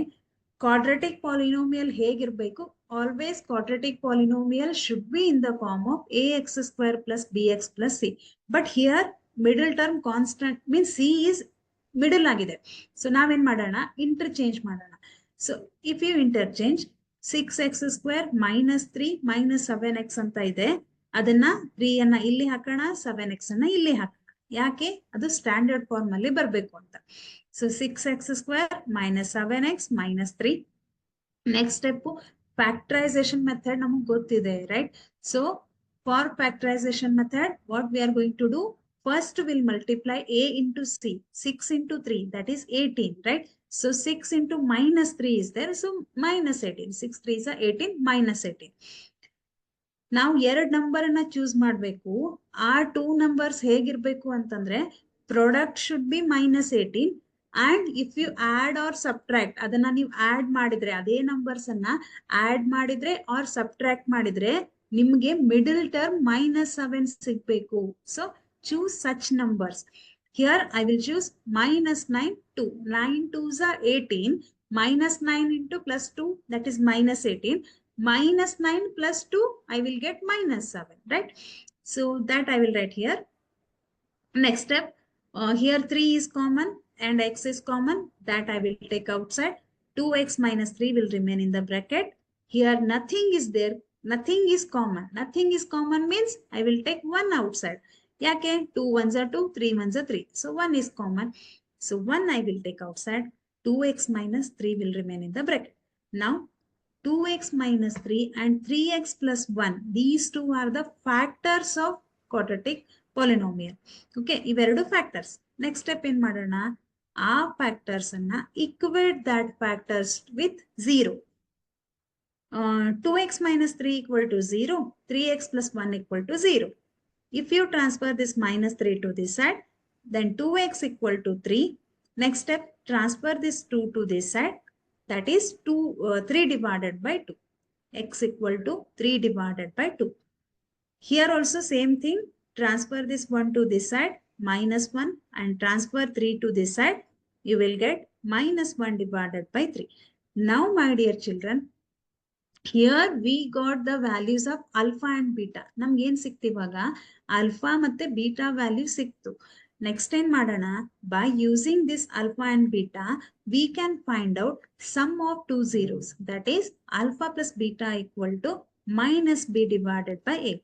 quadratic polynomial ಹೇಗಿರಬೇಕು? Always quadratic polynomial should be in the form of ax square plus bx plus c. But here middle term constant means c is middle ಆಗಿದೆ. So ನಾವೇನ್ ಮಾಡೋಣ? Interchange ಮಾಡೋಣ. So if you interchange 6x square minus 3 minus 7x ಅಂತ ಇದೆ. ಅದನ್ನ 3 ಅನ್ನ ಇಲ್ಲಿ ಹಾಕೋಣ, 7x ಅನ್ನ ಇಲ್ಲಿ ಹಾಕೋಣ. ಯಾಕೆ? ಅದು ಸ್ಟ್ಯಾಂಡರ್ಡ್ ಫಾರ್ಮ್ ಅಲ್ಲಿ ಬರಬೇಕು ಅಂತ. So 6x square minus 7x minus 3. Next step, factorization method namak gottide, right? So for factorization method, what we are going to do? First we'll multiply a into c. 6 into 3, that is 18, right? So 6 into minus 3 is there. So minus 18. 6 3 is 18 minus 18. ನಾವು ಎರಡು number ಅನ್ನ choose ಮಾಡಬೇಕು. ಆ two numbers ಹೇಗಿರ್ಬೇಕು ಅಂತಂದ್ರೆ product should be minus 18 and if you add or subtract, ಅದನ್ನ ನೀವು add ಮಾಡಿದ್ರೆ, ಅದೇ ನಂಬರ್ಸ್ ಅನ್ನ ಆಡ್ ಮಾಡಿದ್ರೆ or subtract ಮಾಡಿದ್ರೆ ನಿಮ್ಗೆ ಮಿಡಲ್ ಟರ್ಮ್ -7 ಸಿಗ್ಬೇಕು. So choose such numbers. Here I will choose -9 2. 9 2s are 18. -9 into +2, that is -18. -9 plus 2, I will get -7, right? So that I will write here. Next step, here 3 is common and x is common. That I will take outside. 2x minus 3 will remain in the bracket. Here nothing is there. Nothing is common. Nothing is common means I will take 1 outside. Yake? 2 1s are 2, 3 1s are 3. So 1 is common. So 1 I will take outside. 2x minus 3 will remain in the bracket. Now 2x minus 3 and 3x plus 1. These two are the factors of quadratic polynomial. Okay, ಇವೆರಡು factors. Next step in ಮಾಡೋಣ? ಆ factors ಅನ್ನ equate that factors with 0. 2x minus 3 equal to 0. 3x plus 1 equal to 0. If you transfer this minus 3 to this side, then 2x equal to 3. Next step, transfer this 2 to this side. That is 3 divided by 2. X equal to 3 divided by 2. Here also same thing. Transfer this 1 to this side, -1, and transfer 3 to this side. You will get -1 divided by 3. Now, my dear children, here we got the values of alpha and beta. ನಮ್ಗೆ ಏನ್ ಸಿಕ್ತಿವಾಗ alpha ಮತ್ತೆ beta value ಸಿಕ್ತು. Next time madana, by using this alpha and beta, we can find out sum of two zeros. That is alpha plus beta equal to minus b divided by a.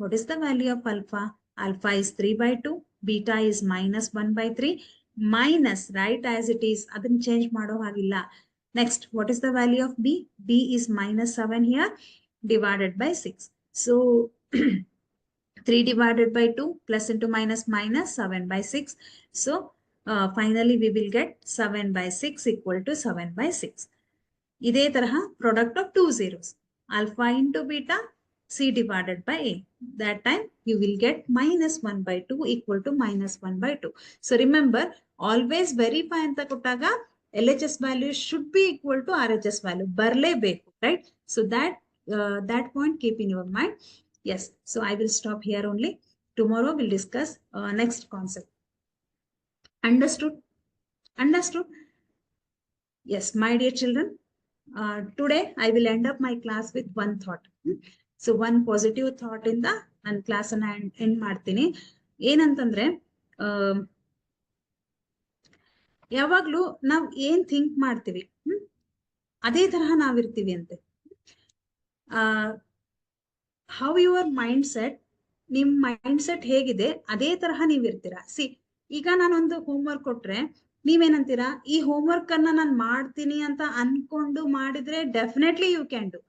What is the value of alpha? Alpha is 3 by 2. Beta is -1 by 3. Minus, right, as it is. Adin change mado hagilla. Next, what is the value of b? b is -7 here divided by 6. So 3 divided by 2 plus into minus 7 by 6. So finally we will get 7 by 6 equal to 7 by 6. ಇದೇ ತರಹ product of two zeros. Alpha into beta, c divided by a. That time you will get -1 by 2 equal to -1 by 2. So remember, always verify ಅಂತ ಕೊಟ್ಟಾಗ LHS value should be equal to RHS value. ಬರಲೇಬೇಕು, right? So that point keep in your mind. Yes, so I will stop here only. Tomorrow we'll discuss next concept. Understood? Understood? Yes, my dear children. Today I will end up my class with one thought. So one positive thought in the ನನ್ನ class ಅನ್ನ end ಮಾಡ್ತೀನಿ. ಏನಂತಂದ್ರೆ ಯಾವಾಗ್ಲೂ ನಾವ್ ಏನ್ think ಮಾಡ್ತೀವಿ ಅದೇ ತರಹ ನಾವಿರ್ತೀವಿ ಅಂತೆ. ಹೌ ಯುವರ್ ಮೈಂಡ್ ಸೆಟ್, ನಿಮ್ ಮೈಂಡ್ ಸೆಟ್ ಹೇಗಿದೆ ಅದೇ ತರಹ ನೀವಿರ್ತೀರಾ. ಈಗ ನಾನೊಂದು ಹೋಮ್ವರ್ಕ್ ಕೊಟ್ರೆ ನೀವೇನಂತೀರಾ, ಈ ಹೋಮ್ವರ್ಕ್ ಅನ್ನ ನಾನು ಮಾಡ್ತೀನಿ ಅಂತ ಅನ್ಕೊಂಡು ಮಾಡಿದ್ರೆ ಡೆಫಿನೆಟ್ಲಿ ಯು ಕ್ಯಾನ್ ಡು.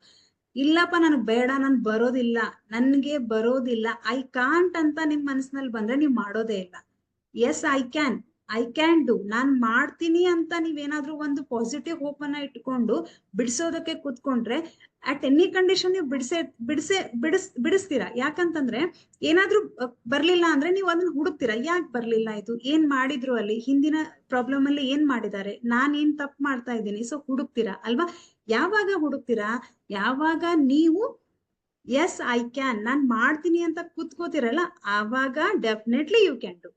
ಇಲ್ಲಪ್ಪ ನನಗ್ ಬೇಡ, ನನ್ ಬರೋದಿಲ್ಲ, ನನ್ಗೆ ಬರೋದಿಲ್ಲ, ಐ ಕಾಂಟ್ ಅಂತ ನಿಮ್ ಮನಸ್ಸಿನಲ್ಲಿ ಬಂದ್ರೆ ನೀವು ಮಾಡೋದೇ ಇಲ್ಲ. ಎಸ್, ಐ ಕ್ಯಾನ್ ಡು, ನಾನ್ ಮಾಡ್ತೀನಿ ಅಂತ ನೀವೇನಾದ್ರೂ ಒಂದು ಪಾಸಿಟಿವ್ ಹೋಪ್ ಅನ್ನ ಇಟ್ಕೊಂಡು ಬಿಡಿಸೋದಕ್ಕೆ ಕೂತ್ಕೊಂಡ್ರೆ ಅಟ್ ಎನಿ ಕಂಡೀಷನ್ ನೀವು ಬಿಡಿಸ್ತೀರಾ. ಯಾಕಂತಂದ್ರೆ ಏನಾದ್ರೂ ಬರ್ಲಿಲ್ಲ ಅಂದ್ರೆ ನೀವು ಅದನ್ನ ಹುಡುಕ್ತೀರಾ. ಯಾಕೆ ಬರ್ಲಿಲ್ಲ, ಇದು ಏನ್ ಮಾಡಿದ್ರು, ಅಲ್ಲಿ ಹಿಂದಿನ ಪ್ರಾಬ್ಲಮ್ ಅಲ್ಲಿ ಏನ್ ಮಾಡಿದ್ದಾರೆ, ನಾನ್ ಏನ್ ತಪ್ಪು ಮಾಡ್ತಾ ಇದ್ದೀನಿ, ಸೊ ಹುಡುಕ್ತೀರಾ ಅಲ್ವಾ. ಯಾವಾಗ ಹುಡುಕ್ತೀರಾ? ಯಾವಾಗ ನೀವು ಎಸ್ ಐ ಕ್ಯಾನ್, ನಾನು ಮಾಡ್ತೀನಿ ಅಂತ ಕೂತ್ಕೋತಿರಲ್ಲ, ಆವಾಗ definitely you can do.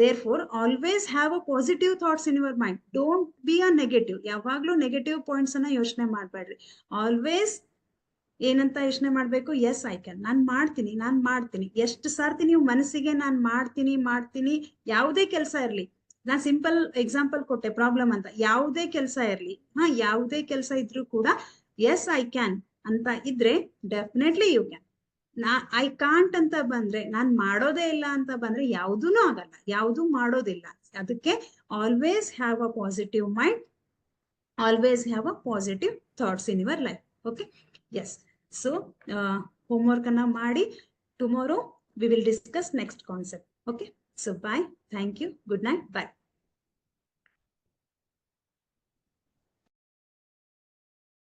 Therefore always have a positive thoughts in your mind, don't be a negative. ಯಾವಾಗ್ಲೂ ನೆಗೆಟಿವ್ ಪಾಯಿಂಟ್ಸ್ ಅನ್ನ ಯೋಚನೆ ಮಾಡಬೇಡ್ರಿ. ಆಲ್ವೇಸ್ ಏನಂತ ಯೋಚನೆ ಮಾಡ್ಬೇಕು, ಎಸ್ ಐ ಕ್ಯಾನ್, ನಾನು ಮಾಡ್ತೀನಿ, ನಾನು ಮಾಡ್ತೀನಿ. ಎಷ್ಟು ಸರ್ತಿ ನೀವು ಮನಸ್ಸಿಗೆ ನಾನು ಮಾಡ್ತೀನಿ ಮಾಡ್ತೀನಿ, ಯಾವುದೇ ಕೆಲಸ ಇರಲಿ, ನಾನು ಸಿಂಪಲ್ ಎಕ್ಸಾಂಪಲ್ ಕೊಟ್ಟೆ ಪ್ರಾಬ್ಲಮ್ ಅಂತ, ಯಾವುದೇ ಕೆಲಸ ಇರಲಿ, ಯಾವುದೇ ಕೆಲಸ ಇದ್ರೂ ಕೂಡ ಎಸ್ ಐ ಕ್ಯಾನ್ ಅಂತ ಇದ್ರೆ definitely you can. I can't ಅಂತ ಬಂದ್ರೆ, ನಾನ್ ಮಾಡೋದೇ ಇಲ್ಲ ಅಂತ ಬಂದ್ರೆ ಯಾವುದೂ ಆಗಲ್ಲ, ಯಾವುದು ಮಾಡೋದಿಲ್ಲ. ಅದಕ್ಕೆ always have a positive mind, always have a positive thoughts in your life. Okay, yes. So homework anna maadi, tomorrow we will discuss next concept. Okay, so bye, thank you, good night, bye.